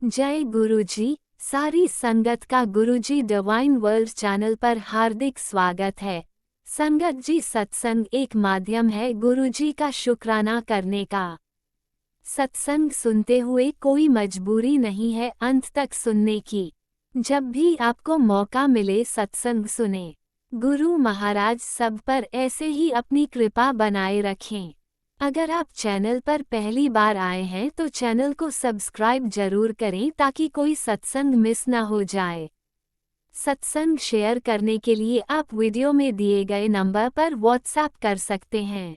जय गुरुजी। सारी संगत का गुरुजी डिवाइन वर्ल्ड चैनल पर हार्दिक स्वागत है। संगत जी, सत्संग एक माध्यम है गुरुजी का शुक्राना करने का। सत्संग सुनते हुए कोई मजबूरी नहीं है अंत तक सुनने की। जब भी आपको मौका मिले सत्संग सुने। गुरु महाराज सब पर ऐसे ही अपनी कृपा बनाए रखें। अगर आप चैनल पर पहली बार आए हैं तो चैनल को सब्सक्राइब जरूर करें ताकि कोई सत्संग मिस न हो जाए। सत्संग शेयर करने के लिए आप वीडियो में दिए गए नंबर पर व्हाट्सएप कर सकते हैं।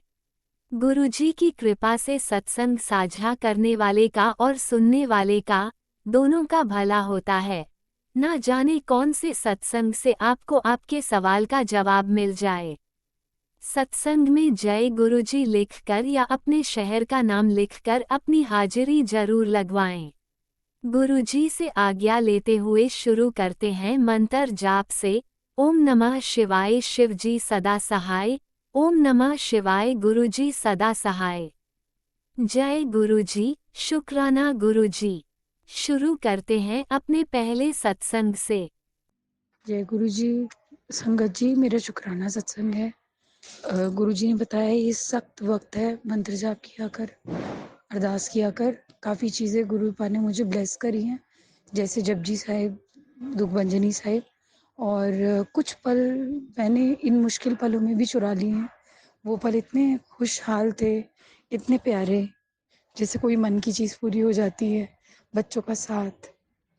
गुरुजी की कृपा से सत्संग साझा करने वाले का और सुनने वाले का दोनों का भला होता है। ना जाने कौन से सत्संग से आपको आपके सवाल का जवाब मिल जाए। सत्संग में जय गुरुजी लिखकर या अपने शहर का नाम लिखकर अपनी हाजिरी जरूर लगवाएं। गुरुजी से आज्ञा लेते हुए शुरू करते हैं मंत्र जाप से। ओम नमः शिवाय शिवजी सदा सहाय। ओम नमः शिवाय गुरुजी सदा सहाय। जय गुरुजी, शुक्राना गुरुजी। शुरू करते हैं अपने पहले सत्संग से। जय गुरु जी। संगत जी, मेरा शुक्राना सत्संग है। गुरु जी ने बताया ये सख्त वक्त है, मंत्र जाप किया कर, अरदास किया कर। काफ़ी चीज़ें गुरु पा ने मुझे ब्लेस करी हैं, जैसे जपजी साहिब, दुखभंजनी साहिब, और कुछ पल मैंने इन मुश्किल पलों में भी चुरा लिए हैं। वो पल इतने खुशहाल थे, इतने प्यारे, जैसे कोई मन की चीज़ पूरी हो जाती है। बच्चों का साथ,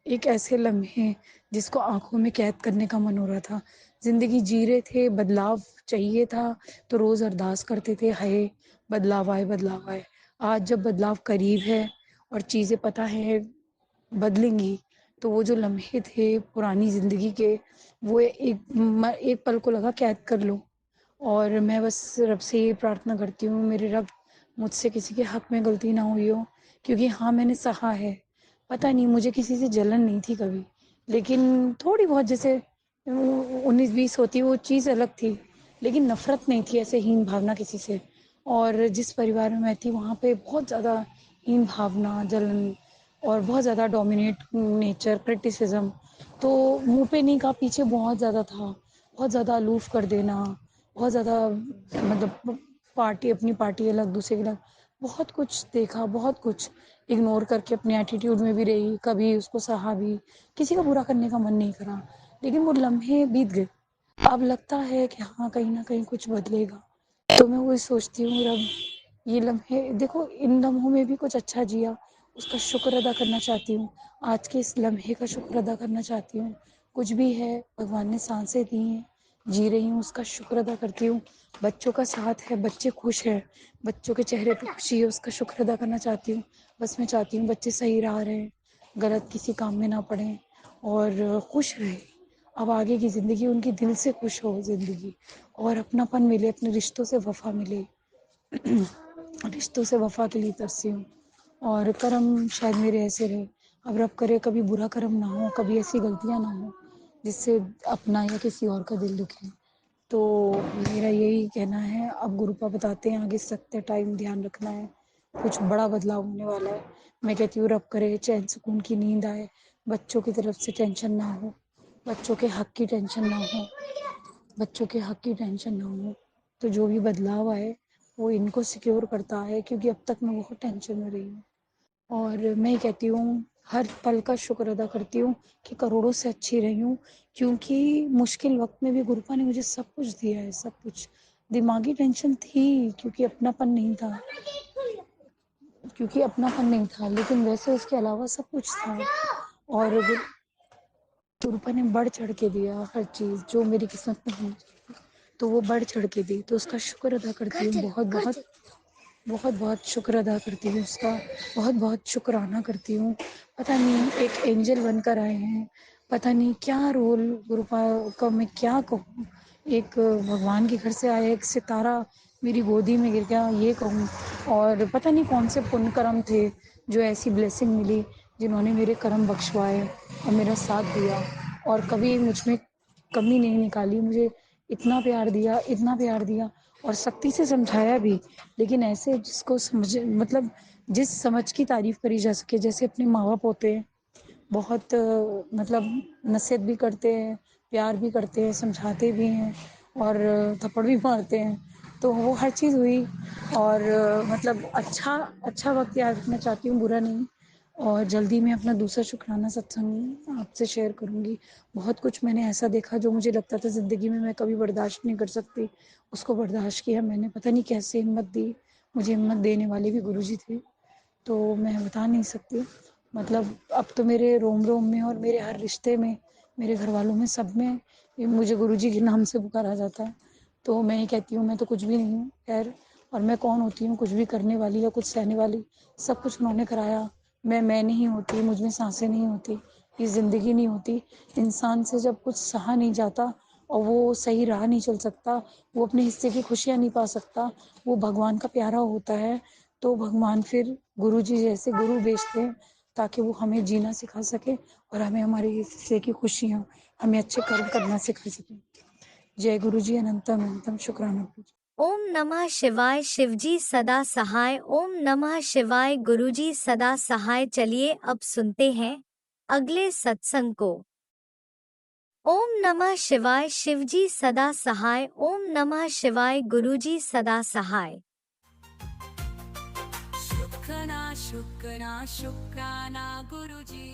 एक ऐसे लम्हे जिसको आँखों में कैद करने का मन हो रहा था। ज़िंदगी जी रहे थे, बदलाव चाहिए था, तो रोज़ अरदास करते थे, हाय बदलाव आए, बदलाव आए। आज जब बदलाव करीब है और चीज़ें पता है बदलेंगी, तो वो जो लम्हे थे पुरानी ज़िंदगी के, वो एक पल को लगा कैद कर लो। और मैं बस रब से ये प्रार्थना करती हूँ, मेरे रब मुझसे किसी के हक़ में गलती ना हुई हो, क्योंकि हाँ, मैंने सहा है। पता नहीं, मुझे किसी से जलन नहीं थी कभी, लेकिन थोड़ी बहुत जैसे 19-20 होती वो चीज़ अलग थी, लेकिन नफ़रत नहीं थी, ऐसे हीन भावना किसी से। और जिस परिवार में मैं थी वहाँ पे बहुत ज़्यादा हीन भावना, जलन और बहुत ज़्यादा डोमिनेट नेचर, क्रिटिसिज़्म। तो मुँह पे नहीं कहा, पीछे बहुत ज़्यादा था। बहुत ज़्यादा अलूफ़ कर देना, बहुत ज़्यादा मतलब पार्टी अपनी पार्टी अलग, दूसरे की अलग। बहुत कुछ देखा, बहुत कुछ इग्नोर करके अपने एटीट्यूड में भी रही, कभी उसको सहा भी, किसी का बुरा करने का मन नहीं करा। लेकिन वो लम्हे बीत गए। अब लगता है कि हाँ, कहीं न कहीं कुछ बदलेगा। तो मैं वही सोचती हूँ, रब ये लम्हे देखो, इन लम्हों में भी कुछ अच्छा जिया, उसका शुक्र अदा करना चाहती हूँ। आज के इस लम्हे का शुक्र अदा करना चाहती हूँ। कुछ भी है, भगवान ने साँसें दी हैं, जी रही हूँ, उसका शुक्र अदा करती हूँ। बच्चों का साथ है, बच्चे खुश हैं, बच्चों के चेहरे पे खुशी है, उसका शुक्र अदा करना चाहती हूँ। बस मैं चाहती हूँ बच्चे सही राह रहें, गलत किसी काम में ना पड़ें और खुश रहें। अब आगे की ज़िंदगी उनकी दिल से खुश हो ज़िंदगी, और अपनापन मिले, अपने रिश्तों से वफ़ा मिले। रिश्तों से वफ़ा के लिए तरसी हूँ, और कर्म शायद मेरे ऐसे रहे। अब रब करे कभी बुरा कर्म ना हो, कभी ऐसी गलतियाँ ना हो जिससे अपना या किसी और का दिल दुखे। तो मेरा यही कहना है। अब गुरुपा बताते हैं आगे सख्त है, टाइम ध्यान रखना है, कुछ बड़ा बदलाव होने वाला है। मैं कहती हूँ रब करे चैन सुकून की नींद आए, बच्चों की तरफ से टेंशन ना हो, बच्चों के हक की टेंशन ना हो, बच्चों के हक की टेंशन ना हो। तो जो भी बदलाव आए वो इनको सिक्योर करता है, क्योंकि अब तक मैं बहुत टेंशन में रही हूँ। और मैं कहती हूँ हर पल का शुक्र अदा करती हूँ कि करोड़ों से अच्छी रही हूँ, क्योंकि मुश्किल वक्त में भी गुरुपा ने मुझे सब कुछ दिया है, सब कुछ। दिमागी टेंशन थी, क्योंकि अपनापन नहीं था, लेकिन वैसे उसके अलावा सब कुछ था। और गुरुपा ने बढ़ चढ़ के दिया हर चीज़, जो मेरी किस्मत में होनी चाहिए तो वो बढ़ चढ़ के दी, तो उसका शुक्र अदा करती हूँ। बहुत बहुत बहुत बहुत शुक्र अदा करती हूँ उसका, बहुत बहुत शुक्राना करती हूँ। पता नहीं एक एंजल बनकर आए हैं, पता नहीं क्या रोल गुरुपा का मैं क्या कहूँ। एक भगवान के घर से आया एक सितारा मेरी गोदी में गिर गया, ये कहूँ। और पता नहीं कौन से पुण्य कर्म थे जो ऐसी ब्लेसिंग मिली, जिन्होंने मेरे कर्म बख्शवाए और मेरा साथ दिया, और कभी मुझ में कमी नहीं निकाली। मुझे इतना प्यार दिया, इतना प्यार दिया, और सख्ती से समझाया भी, लेकिन ऐसे जिसको समझ मतलब जिस समझ की तारीफ़ करी जा सके, जैसे अपने माँ-बाप होते हैं, बहुत मतलब नसीहत भी करते हैं, प्यार भी करते हैं, समझाते भी हैं और थप्पड़ भी मारते हैं। तो वो हर चीज़ हुई और मतलब अच्छा वक़्त याद रखना चाहती हूँ, बुरा नहीं। और जल्दी मैं अपना दूसरा शुक्राना सत्संग आपसे शेयर करूँगी। बहुत कुछ मैंने ऐसा देखा जो मुझे लगता था ज़िंदगी में मैं कभी बर्दाश्त नहीं कर सकती, उसको बर्दाश्त किया मैंने। पता नहीं कैसे हिम्मत दी, मुझे हिम्मत देने वाले भी गुरुजी थे। तो मैं बता नहीं सकती। मतलब अब तो मेरे रोम-रोम में और मेरे हर रिश्ते में, मेरे घरवालों में, सब में ये मुझे गुरुजी के नाम से पुकारा जाता है। तो मैं ये कहती हूँ मैं तो कुछ भी नहीं हूँ खैर, और मैं कौन होती हूँ कुछ भी करने वाली या कुछ सहने वाली। सब कुछ उन्होंने कराया। मैं नहीं होती, मुझ में साँसें नहीं होती, ये ज़िंदगी नहीं होती। इंसान से जब कुछ सहा नहीं जाता और वो सही राह नहीं चल सकता, वो अपने हिस्से की खुशियाँ नहीं पा सकता, वो भगवान का प्यारा होता है, तो भगवान फिर गुरुजी जैसे गुरु भेजते हैं ताकि वो हमें जीना सिखा सके और हमें हमारे हिस्से की खुशियाँ, हमें अच्छे कर्म करना सिखा सके। जय गुरुजी, अनंतम अनंतम शुक्राना गुरुजी। ओम नमः शिवाय। शिवजी सदा सहाय। ओम नमः शिवाय। गुरुजी सदा सहाय। चलिए अब सुनते हैं अगले सत्संग को। ओम नमः शिवाय। शिवजी सदा सहाय। ओम नमः शिवाय। गुरुजी सदा सहाय। शुक्राना गुरुजी।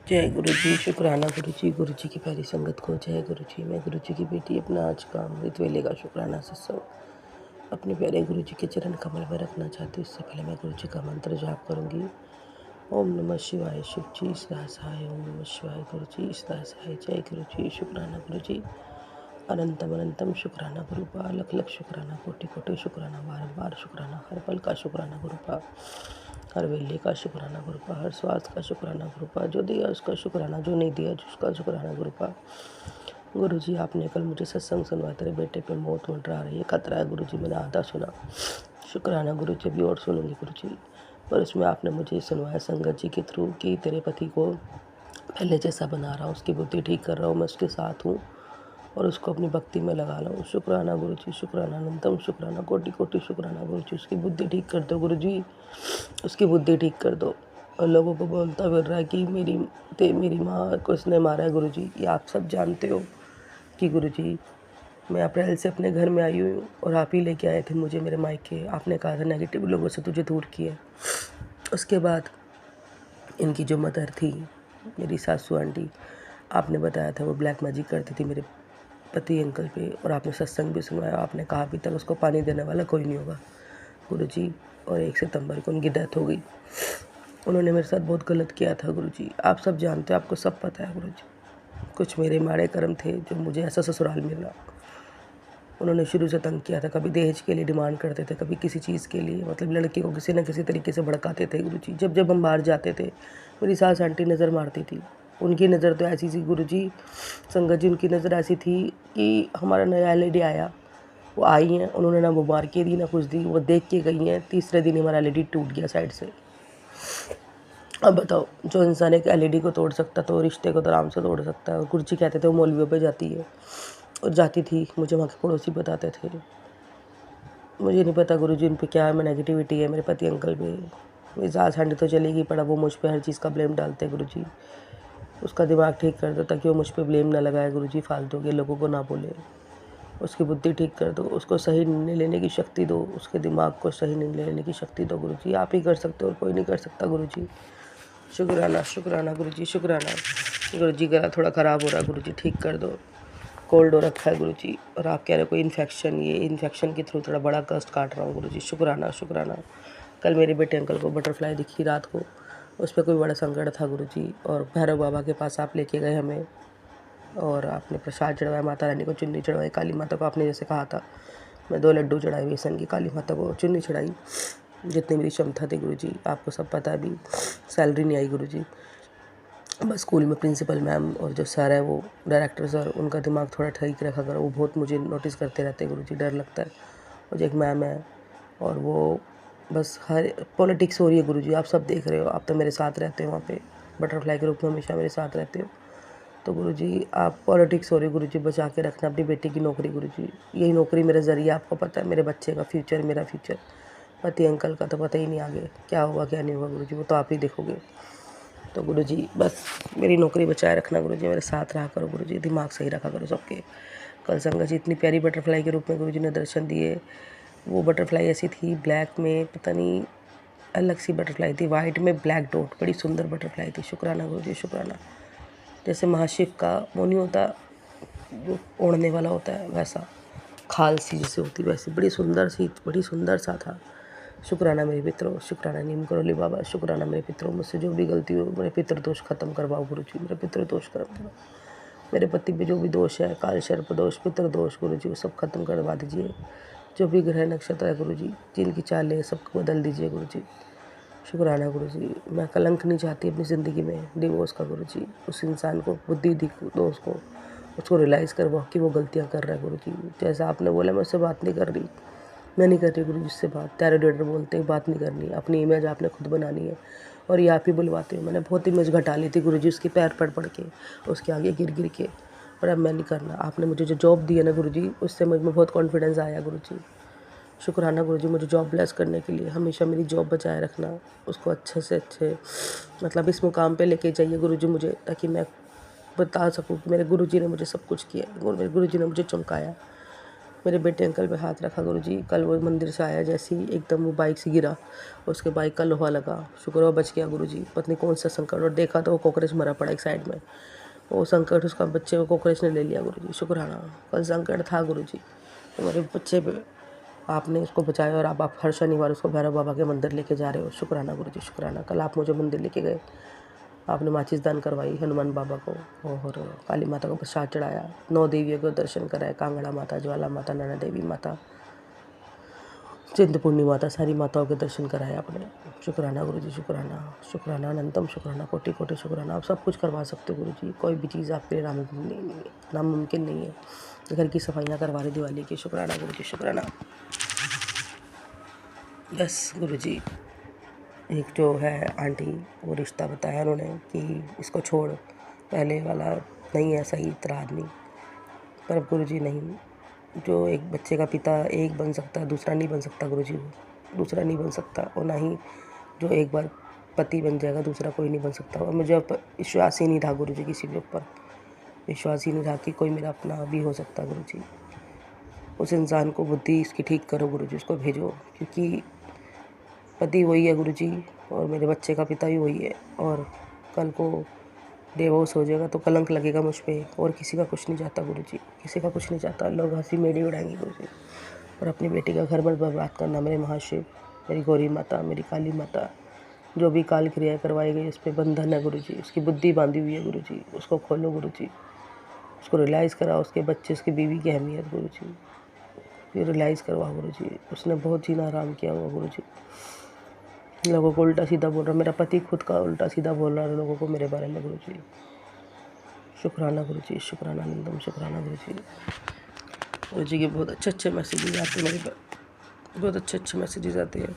जय गुरु जी। शुक्राना गुरु जी की प्यारी संगत को जय गुरु जी। मैं गुरु जी की बेटी अपना आज का अमृत वेले का शुक्राना सत्संग अपने प्यारे गुरु जी के चरण कमल में रखना चाहती हूँ। इससे पहले मैं गुरु जी का मंत्र जाप करूँगी। ओम नमः शिवाय। शिव जी सदा सहाय। ओम नमः शिवाय। गुरु जी सदा सहाय। जय गुरु जी। शुक्राना गुरु जी। अनंतम अनंतम शुक्राना गुरुपा। लख लख शुक्राना, कोटि कोटि शुक्राना, बार बार शुक्राना, हर पल का शुक्राना गुरुपा, हर वेले का शुक्राना गुरुपा, हर स्वास्थ्य का शुक्राना गुरुपा, जो दिया उसका शुक्राना, जो नहीं दिया उसका शुक्राना गुरुपा। गुरु जी आपने कल मुझे सत्संग सुनवाया, तेरे बेटे पे मौत मंडरा रही है, खतरा है गुरु जी, मैंने आधा सुना। शुक्राना गुरु जी, अभी और सुनूंगी गुरु जी। पर उसमें आपने मुझे सुनवाया संगत जी के थ्रू कि तेरे पति को पहले जैसा बना रहा हूँ, उसकी बुद्धि ठीक कर रहा हूँ, मैं उसके साथ हूँ और उसको अपनी भक्ति में लगा ला हूँ। शुक्राना गुरु जी। शुक्राना, अनंतम शुक्राना, कोटि कोटि शुक्राना गुरु जी। उसकी बुद्धि ठीक कर दो गुरु जी, उसकी बुद्धि ठीक कर दो। और लोगों को बोलता फिर रहा है कि मेरी माँ को इसने मारा है गुरु जी। ये आप सब जानते हो कि गुरु जी मैं अप्रैल से अपने घर में आई हूँ और आप ही लेके आए थे मुझे मेरे मायके। आपने कहा था नेगेटिव लोगों से तुझे दूर किया। उसके बाद इनकी जो मदर थी, मेरी सासू आंटी, आपने बताया था वो ब्लैक मैजिक करती थी मेरे पति अंकल पे, और आपने सत्संग भी सुनवाया। आपने कहा अभी तक उसको पानी देने वाला कोई नहीं होगा गुरु जी। और 1 सितंबर को उनकी डेथ हो गई। उन्होंने मेरे साथ बहुत गलत किया था गुरु जी, आप सब जानते हो, आपको सब पता है गुरु जी। कुछ मेरे माड़े कर्म थे जो मुझे ऐसा ससुराल मिला। उन्होंने शुरू से तंग किया था, कभी दहेज के लिए डिमांड करते थे, कभी किसी चीज़ के लिए, मतलब लड़के को किसी न किसी तरीके से भड़काते थे गुरु जी। जब जब हम बाहर जाते थे मेरी सास आंटी नज़र मारती थी। उनकी नज़र तो ऐसी थी गुरु जी, संगत जी, उनकी नज़र ऐसी थी कि हमारा नया एलईडी आया, वो आई हैं, उन्होंने ना वो मार के दी ना कुछ दी, वो देख के गई हैं, तीसरे दिन हमारा एलईडी टूट गया साइड से। अब बताओ, जो इंसान एक एलईडी को तोड़ सकता तो रिश्ते को तो आराम से तोड़ सकता है। और गुरु जी कहते थे वो मौलवियों पे जाती है, और जाती थी, मुझे वहाँ के पड़ोसी बताते थे। मुझे नहीं पता गुरु जी उन पर क्या है, मैं नेगेटिविटी है मेरे पति अंकल पे। मेरी सास आंटी तो चलेगी, पड़ा वो मुझ पर हर चीज़ का ब्लेम डालते हैं गुरु जी। उसका दिमाग ठीक कर दो ताकि वो मुझ पर ब्लेम ना लगाए गुरु जी, फालतू के लोगों को ना बोले। उसकी बुद्धि ठीक कर दो, उसको सही निर्णय लेने की शक्ति दो, उसके दिमाग को सही निर्णय लेने की शक्ति दो गुरु जी। आप ही कर सकते हो और कोई नहीं कर सकता गुरु जी। शुक्राना शुक्राना गुरु जी। शुक्राना गुरु जी। गला थोड़ा ख़राब हो रहा है गुरु जी, ठीक कर दो। कोल्ड हो रखा है गुरु जी, और आप कह रहे हो कोई इन्फेक्शन, ये इन्फेक्शन के थ्रू थोड़ा बड़ा कष्ट काट रहा हूँ गुरु जी। शुक्राना शुक्राना। कल मेरे बेटे अंकल को बटरफ्लाई दिखी रात को, उस पर कोई बड़ा संकट था गुरु जी, और भैरव बाबा के पास आप लेके गए हमें, और आपने प्रसाद चढ़वाया, माता रानी को चुन्नी चढ़वाई, काली माता को आपने जैसे कहा था। मैं 2 लड्डू चढ़ाए बेसन की, काली माता को चुन्नी चढ़ाई, जितनी मेरी क्षमता थी गुरु जी। आपको सब पता है, अभी सैलरी नहीं आई गुरु जी। बस स्कूल में प्रिंसिपल मैम और जो सर है वो डायरेक्टर सर, उनका दिमाग थोड़ा ठीक रखा करो, वो बहुत मुझे नोटिस करते रहते हैं गुरु जी, डर लगता है। और जो एक मैम है, और वो बस हर पॉलिटिक्स हो रही है गुरु जी, आप सब देख रहे हो, आप तो मेरे साथ रहते हो वहाँ पे, बटरफ्लाई के रूप में हमेशा मेरे साथ रहते हो। तो गुरु जी आप पॉलिटिक्स हो रही गुरु जी, बचा के रखना अपनी बेटी की नौकरी गुरु जी। यही नौकरी मेरा ज़रिया, आपको पता है, मेरे बच्चे का फ्यूचर, मेरा फ्यूचर। पति अंकल का तो पता ही नहीं आगे क्या होगा क्या नहीं होगा गुरु जी, वो तो आप ही देखोगे। तो गुरुजी बस मेरी नौकरी बचाए रखना गुरुजी, मेरे साथ रहा करो गुरुजी, दिमाग सही रखा करो सबके। कल संगत जी इतनी प्यारी बटरफ्लाई के रूप में गुरुजी ने दर्शन दिए। वो बटरफ्लाई ऐसी थी ब्लैक में, पता नहीं अलग सी बटरफ्लाई थी, वाइट में ब्लैक डॉट, बड़ी सुंदर बटरफ्लाई थी। शुक्राना गुरुजी शुक्राना। जैसे महाशिव का वो नहीं होता जो ओढ़ने वाला होता है, वैसा खाल सी जैसे होती वैसी बड़ी सुंदर सा था। शुक्राना मेरे पितरों, शुक्राना नीम करोली बाबा, शुक्राना मेरे पितरों, मुझसे जो भी गलती हो मेरे पितृ दोष खत्म करवाओ गुरुजी, मेरे पितृ दोष खत्म करो। मेरे पति पे जो भी दोष है, काल सर्प दोष, पितृ दोष गुरुजी, वो सब खत्म करवा दीजिए। जो भी ग्रह नक्षत्र है गुरुजी, जिनकी चालें सबको बदल दीजिए गुरुजी। शुक्राना गुरुजी। मैं कलंक नहीं चाहती अपनी ज़िंदगी में डिवोर्स का गुरुजी। उस इंसान को बुद्धि दो उसको रियलाइज़ करवाओ कि वो गलतियाँ कर रहा है गुरुजी। जैसा आपने बोला मैं उससे बात नहीं कर रही, मैं नहीं कर रही गुरुजी उससे बात। टैरोडेटर बोलते हैं बात नहीं करनी, अपनी इमेज आपने खुद बनानी है और ये आप ही बुलवाते हो। मैंने बहुत इमेज घटा ली थी गुरुजी उसके पैर पड़ के, उसके आगे गिर के, और अब मैं नहीं करना। आपने मुझे जो जॉब दी है ना गुरुजी, उससे मुझ में बहुत कॉन्फिडेंस आया गुरुजी। शुक्राना गुरुजी मुझे जॉब ब्लेस करने के लिए। हमेशा मेरी जॉब बचाए रखना, उसको अच्छे से अच्छे मतलब इस मुकाम पे लेके जाइए गुरुजी मुझे, ताकि मैं बता सकूं कि मेरे गुरुजी ने मुझे सब कुछ किया और मेरे गुरुजी ने मुझे चमकाया। मेरे बेटे अंकल पे हाथ रखा गुरुजी। कल वो मंदिर से आया, जैसे ही एकदम वो बाइक से गिरा, उसके बाइक का लोहा लगा, शुक्र वो बच गया गुरुजी। पत्नी कौन सा संकट, और देखा तो वो कॉकरोच मरा पड़ा एक साइड में, वो संकट उसका बच्चे को कॉकरोच ने ले लिया गुरुजी। शुक्राना, कल संकट था गुरुजी तो मेरे बच्चे पे आपने उसको बचाया, और आप हर शनिवार उसको भैरव बाबा के मंदिर लेके जा रहे हो। शुक्राना गुरुजी शुक्राना। कल आप मुझे मंदिर लेके गए, आपने माचिस दान करवाई हनुमान बाबा को और काली माता को प्रसाद चढ़ाया, 9 देवियों को दर्शन कराए, कांगड़ा माता, ज्वाला माता, नैना देवी माता, चिंतपूर्णी माता, सारी माताओं के दर्शन कराए आपने। शुक्राना गुरुजी शुक्राना। शुक्राना अनंतम शुक्राना, कोटि कोटि शुक्राना। आप सब कुछ करवा सकते हो गुरुजी, कोई भी चीज़ आपके लिए नामुमकिन नहीं है। घर की सफाइयाँ करवा रहे दिवाली की। शुक्राना गुरुजी शुक्राना। बस गुरुजी एक जो है आंटी, वो रिश्ता बताया उन्होंने कि इसको छोड़, पहले वाला नहीं है सही तेरा आदमी। पर अब गुरुजी नहीं, जो एक बच्चे का पिता एक बन सकता है, दूसरा नहीं बन सकता गुरुजी। वो दूसरा नहीं बन सकता, और ना ही जो एक बार पति बन जाएगा दूसरा कोई नहीं बन सकता। और मुझे अब विश्वास ही नहीं था गुरुजी, किसी के ऊपर विश्वास ही नहीं था कि कोई मेरा अपना भी हो सकता गुरुजी। उस इंसान को बुद्धि इसकी ठीक करो गुरुजी, उसको भेजो, क्योंकि पति वही है गुरुजी और मेरे बच्चे का पिता भी वही है, और कल को डिवोर्स हो जाएगा तो कलंक लगेगा मुझ पे, और किसी का कुछ नहीं चाहता गुरुजी, किसी का कुछ नहीं चाहता। लोग हंसी मेरी उड़ाएंगे गुरुजी, और अपनी बेटी का घर मत बर्बाद करना मेरे महाशिव, मेरी गौरी माता, मेरी काली माता। जो भी काल क्रिया करवाई गई उस पर बंधन है गुरुजी, उसकी बुद्धि बांधी हुई है गुरुजी, उसको खोलो गुरुजी, उसको रियलाइज़ कराओ उसके बच्चे, उसकी बीवी की अहमियत गुरुजी, ये रियलाइज़ करवाओ गुरुजी। उसने बहुत जीना आराम किया हुआ गुरुजी, लोगों को उल्टा सीधा बोल रहा, मेरा पति खुद का उल्टा सीधा बोल रहा है लोगों को मेरे बारे में गुरुजी। शुक्राना गुरुजी शुक्राना नंदम शुक्राना गुरुजी। गुरुजी के बहुत अच्छे मैसेजेस आते हैं मेरे पर, बहुत अच्छे मैसेजेस आते हैं।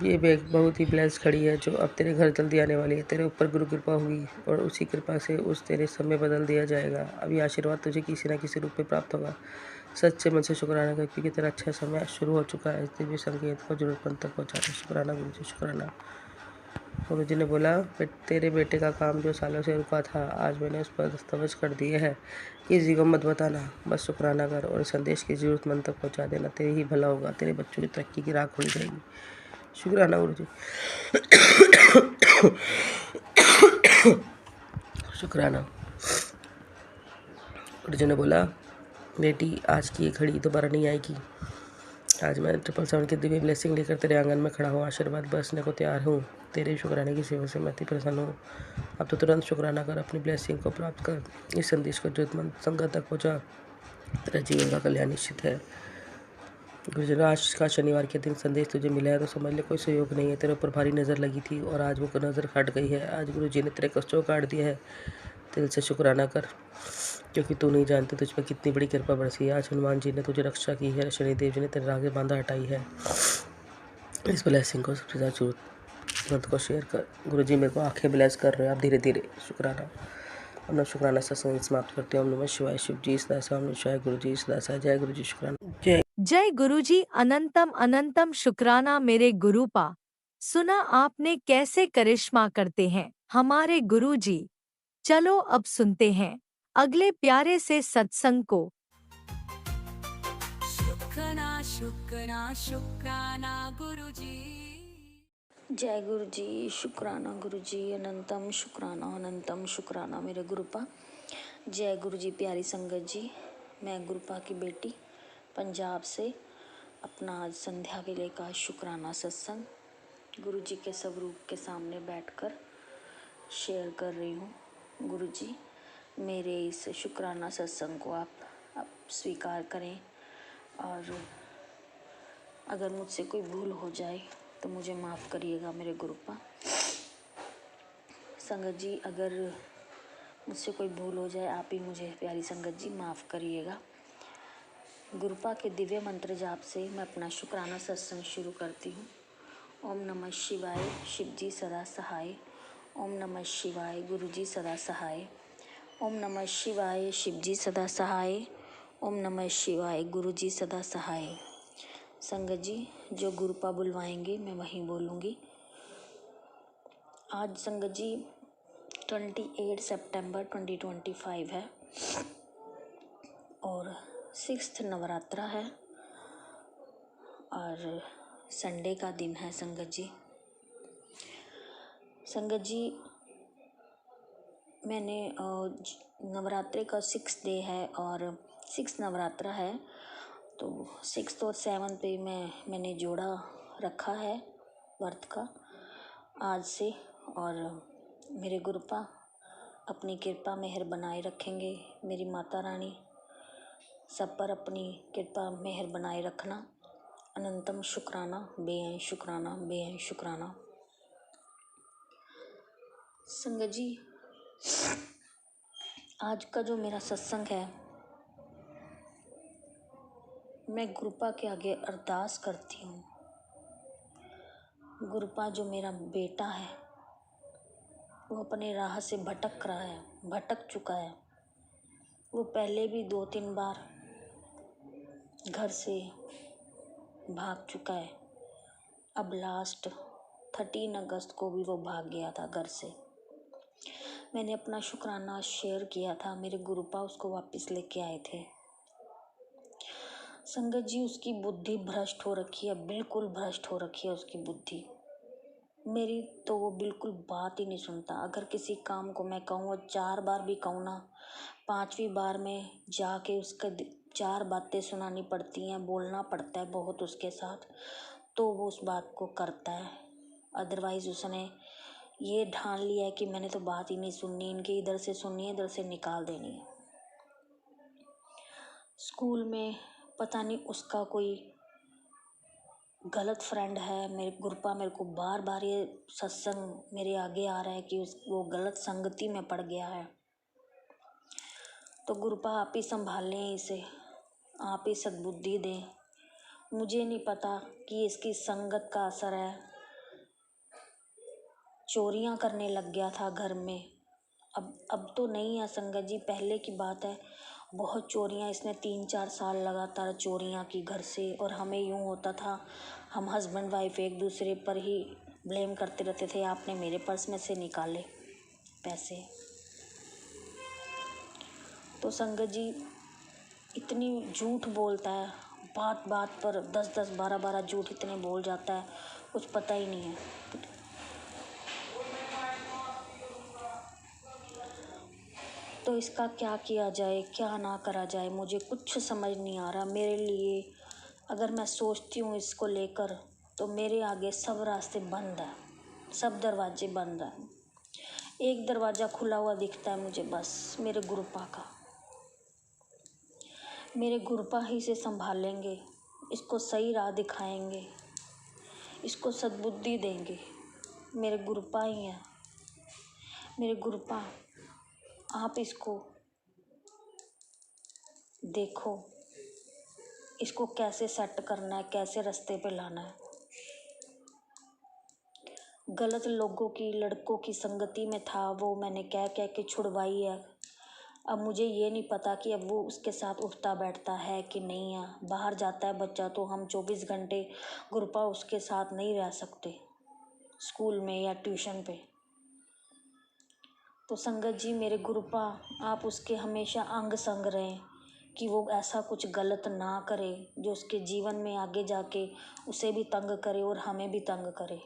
ये बैग बहुत ही ब्लेस खड़ी है, जो अब तेरे घर जल्दी आने वाली है। तेरे ऊपर गुरु कृपा हुई और उसी कृपा से उस तेरे समय बदल दिया जाएगा। अभी आशीर्वाद तुझे किसी न किसी रूप में प्राप्त होगा। सच्चे मन से शुक्राना कर, क्योंकि तेरा अच्छा समय शुरू हो चुका है। इस दिव्य संकेत को जरूरतमंद तक पहुँचा दे। शुक्राना गुरुजी शुक्राना। गुरुजी ने बोला, तेरे बेटे का काम जो सालों से रुका था, आज मैंने उस पर दस्तवेज कर दिए है, किसी को मत बताना, बस शुक्राना कर और संदेश की जरूरतमंद तक पहुँचा देना। तेरे ही भला होगा, तेरे बच्चों की तरक्की की राह खुल जाएगी। शुक्राना गुरुजी शुक्राना। गुरुजी ने बोला, बेटी आज की ये घड़ी दोबारा नहीं आएगी। आज मैं 777 की दिव्य ब्लेसिंग लेकर तेरे आंगन में खड़ा हूँ, आशीर्वाद बरसने को तैयार हूँ। तेरे शुक्राने की सेवा से मैं अति प्रसन्न हूँ। अब तो तुरंत शुक्राना कर, अपनी ब्लेसिंग को प्राप्त कर, इस संदेश को जरूरतमंद संगत तक पहुँचा, तेरा जीवन का कल्याण निश्चित है। गुरुजी, आज का शनिवार के दिन संदेश तुझे मिला है तो समझ ले कोई सहयोग नहीं है। तेरे ऊपर भारी नज़र लगी थी और आज वो नज़र हट गई है। आज गुरुजी ने तेरे कष्टों को काट दिया है। दिल से शुक्राना कर, क्योंकि तू नहीं जानती तुझ पर कितनी बड़ी कृपा बरसी है। आज हनुमान जी ने तुझे रक्षा की है, शनिदेव जी ने तेरे राह से बांधा हटाई है। इस ब्लेसिंग को सबसे ज़्यादा जरूरतमंद को शेयर कर। गुरुजी मेरे को आंखें ब्लेस कर रहे हो आप धीरे धीरे। शुक्राना। हम लोग शुक्राना सत्संग समाप्त करते हैं। ओम नमः शिवाय। शिव जी सदासा, ओम नमः शिवाय। गुरु जी सदासा। जय गुरु जी शुक्राना। जय जय गुरुजी। अनंतम अनंतम शुक्राना मेरे गुरुपा। सुना आपने कैसे करिश्मा करते हैं। हमारे गुरुजी। चलो अब सुनते हैं अगले प्यारे से सत्संग को। शुक्राना शुक्राना शुक्राना गुरुजी। जय गुरु जी, शुक्राना गुरु जी, अनंतम शुक्राना, अनंतम शुक्राना मेरे गुरुपा। जय गुरु जी, प्यारी संगत जी, मैं गुरुपा की बेटी पंजाब से अपना आज संध्या वेले का शुक्राना सत्संग गुरु जी के स्वरूप के सामने बैठकर शेयर कर रही हूँ। गुरु जी, मेरे इस शुक्राना सत्संग को आप स्वीकार करें, और अगर मुझसे कोई भूल हो जाए तो मुझे माफ़ करिएगा मेरे गुरुपा। संगत जी, अगर मुझसे कोई भूल हो जाए आप ही मुझे प्यारी संगत जी माफ़ करिएगा। गुरुपा के दिव्य मंत्र जाप से मैं अपना शुक्राना सत्संग शुरू करती हूँ। ओम नमः शिवाय, शिव जी सदा सहाय। ओम नमः शिवाय, गुरु जी सदा सहाय। ओम नमः शिवाय, शिव जी सदा सहाय। ओम नमः शिवाय, गुरु जी सदा सहाय। संगत जी, जो गुरुपा बुलवाएंगे मैं वहीं बोलूँगी। आज संगत जी 28 सितंबर 2025 है और 6th नवरात्रा है और संडे का दिन है। संगत जी, मैंने नवरात्रे का 6th डे है और 6 नवरात्रा है, तो 6th और 7th पे मैंने जोड़ा रखा है व्रत का आज से। और मेरे गुरुपा अपनी कृपा मेहर बनाए रखेंगे। मेरी माता रानी सब पर अपनी कृपा मेहर बनाए रखना। अनंतम शुक्राना, बेअंत शुक्राना, बेअंत शुक्राना। संगत जी, आज का जो मेरा सत्संग है, मैं गुरुपा के आगे अरदास करती हूँ। गुरुपा जो मेरा बेटा है वो अपने राह से भटक रहा है, भटक चुका है। वो पहले भी 2-3 बार घर से भाग चुका है। अब लास्ट 13 अगस्त को भी वो भाग गया था घर से। मैंने अपना शुक्राना शेयर किया था, मेरे गुरुपा उसको वापस लेके आए थे। संगत जी, उसकी बुद्धि भ्रष्ट हो रखी है, बिल्कुल भ्रष्ट हो रखी है उसकी बुद्धि। मेरी तो वो बिल्कुल बात ही नहीं सुनता। अगर किसी काम को मैं कहूँ 4 बार भी कहूँ ना, 5वीं बार में जाके उसका 4 बातें सुनानी पड़ती हैं, बोलना पड़ता है बहुत उसके साथ, तो वो उस बात को करता है। अदरवाइज़ उसने ये ठान लिया है कि मैंने तो बात ही नहीं सुननी, इनकी इधर से सुननी है, इधर से निकाल देनी है। स्कूल में पता नहीं उसका कोई गलत फ्रेंड है। मेरे गुरुपा मेरे को बार बार ये सत्संग मेरे आगे आ रहा है कि वो गलत संगति में पड़ गया है। तो गुरुपा आप ही संभाल लें इसे, आप ही सद्बुद्धि दें। मुझे नहीं पता कि इसकी संगत का असर है। चोरियां करने लग गया था घर में। अब तो नहीं है संगत जी, पहले की बात है। बहुत चोरियां इसने 3-4 साल लगातार चोरियां की घर से। और हमें यूँ होता था, हम हस्बैंड वाइफ एक दूसरे पर ही ब्लेम करते रहते थे, आपने मेरे पर्स में से निकाले पैसे। तो संगत जी, इतनी झूठ बोलता है, बात बात पर 10-10 12-12 झूठ इतने बोल जाता है, कुछ पता ही नहीं है। तो इसका क्या किया जाए, क्या ना करा जाए, मुझे कुछ समझ नहीं आ रहा। मेरे लिए अगर मैं सोचती हूँ इसको लेकर, तो मेरे आगे सब रास्ते बंद है, सब दरवाजे बंद हैं। एक दरवाज़ा खुला हुआ दिखता है मुझे, बस मेरे गुरुपा का। मेरे गुरुपा ही से संभालेंगे, इसको सही राह दिखाएंगे, इसको सद्बुद्धि देंगे। मेरे गुरुपा ही हैं। मेरे गुरुपा, आप इसको देखो, इसको कैसे सेट करना है, कैसे रास्ते पे लाना है। गलत लोगों की, लड़कों की संगति में था वो, मैंने कह कह के छुड़वाई है। अब मुझे ये नहीं पता कि अब वो उसके साथ उठता बैठता है कि नहीं है। बाहर जाता है बच्चा तो हम 24 घंटे गुरुपा उसके साथ नहीं रह सकते, स्कूल में या ट्यूशन पे। तो संगत जी मेरे गुरुपा आप उसके हमेशा अंग संग रहें कि वो ऐसा कुछ गलत ना करे जो उसके जीवन में आगे जाके उसे भी तंग करे और हमें भी तंग करे।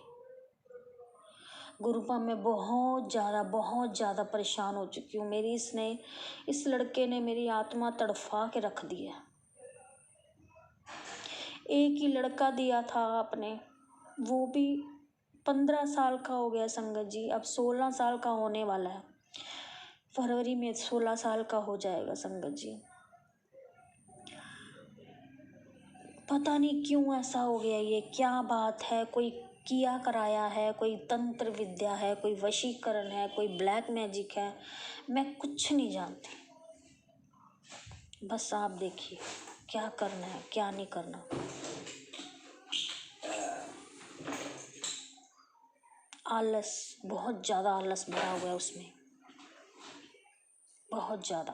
गुरुपा मैं बहुत ज़्यादा परेशान हो चुकी हूँ। इस लड़के ने मेरी आत्मा तड़फा के रख दी है। एक ही लड़का दिया था आपने, वो भी 15 साल का हो गया संगत जी, अब 16 साल का होने वाला है। फरवरी में 16 साल का हो जाएगा संगत जी। पता नहीं क्यों ऐसा हो गया, ये क्या बात है? कोई किया कराया है, कोई तंत्र विद्या है, कोई वशीकरण है, कोई ब्लैक मैजिक है, मैं कुछ नहीं जानती। बस आप देखिए क्या करना है क्या नहीं करना। आलस, बहुत ज़्यादा आलस भरा हुआ है उसमें, बहुत ज़्यादा।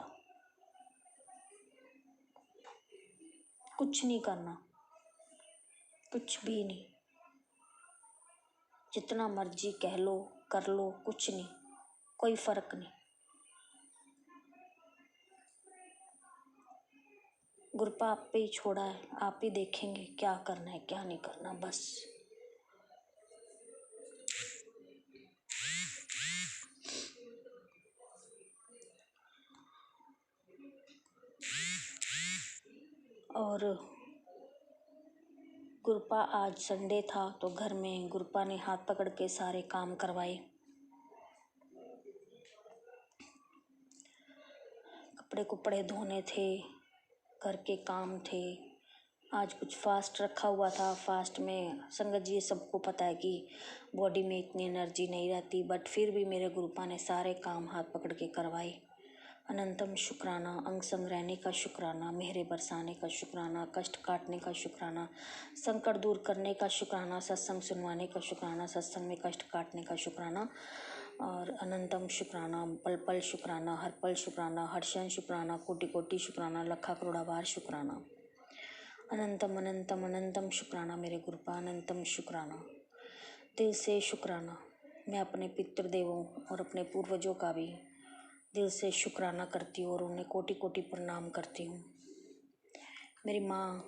कुछ नहीं करना, कुछ भी नहीं, जितना मर्जी कह लो कर लो, कुछ नहीं, कोई फर्क नहीं। गुरुपा आप पे ही छोड़ा है, आप ही देखेंगे क्या करना है क्या नहीं करना। बस और गुरुपा आज संडे था तो घर में गुरुपा ने हाथ पकड़ के सारे काम करवाए। कपड़े कुपड़े धोने थे, घर के काम थे। आज कुछ फास्ट रखा हुआ था। फास्ट में संगत जी सबको पता है कि बॉडी में इतनी एनर्जी नहीं रहती, बट फिर भी मेरे गुरुपा ने सारे काम हाथ पकड़ के करवाए। अनंतम शुक्राना, अंग संग रहने का शुक्राना, मेहरे बरसाने का शुक्राना, कष्ट काटने का शुक्राना, संकट दूर करने का शुक्राना, सत्संग सुनवाने का शुक्राना, सत्संग में कष्ट काटने का शुक्राना। और अनंतम शुक्राना, पल पल शुक्राना, हर पल शुक्राना, हर क्षण शुक्राना, कोटि कोटि शुक्राना, लखा करोड़ा बार शुक्राना। अनंतम अनंतम अनंतम शुक्राना मेरे गुरुपा, अनंतम शुक्राना, दिल से शुक्राना। मैं अपने पितृदेवों और अपने पूर्वजों का भी दिल से शुक्राना करती हूँ और उन्हें कोटि कोटि प्रणाम करती हूँ। मेरी माँ,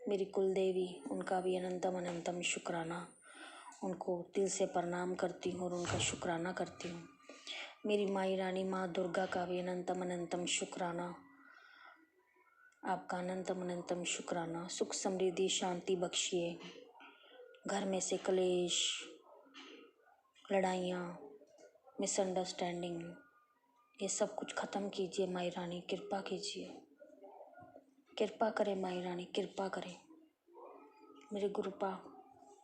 मेरी कुलदेवी, उनका भी अनंतम अनंतम शुक्राना, उनको दिल से प्रणाम करती हूँ और उनका शुक्राना करती हूँ। मेरी माई रानी माँ दुर्गा का भी अनंतम अनंतम शुक्राना, आपका अनंतम अनंतम शुक्राना। सुख समृद्धि शांति बख्शिए, घर में से कलेश, लड़ाइयाँ, मिसअंडरस्टैंडिंग, ये सब कुछ ख़त्म कीजिए माई रानी, कृपा कीजिए, कृपा करें माई रानी, कृपा करें मेरे गुरुपा,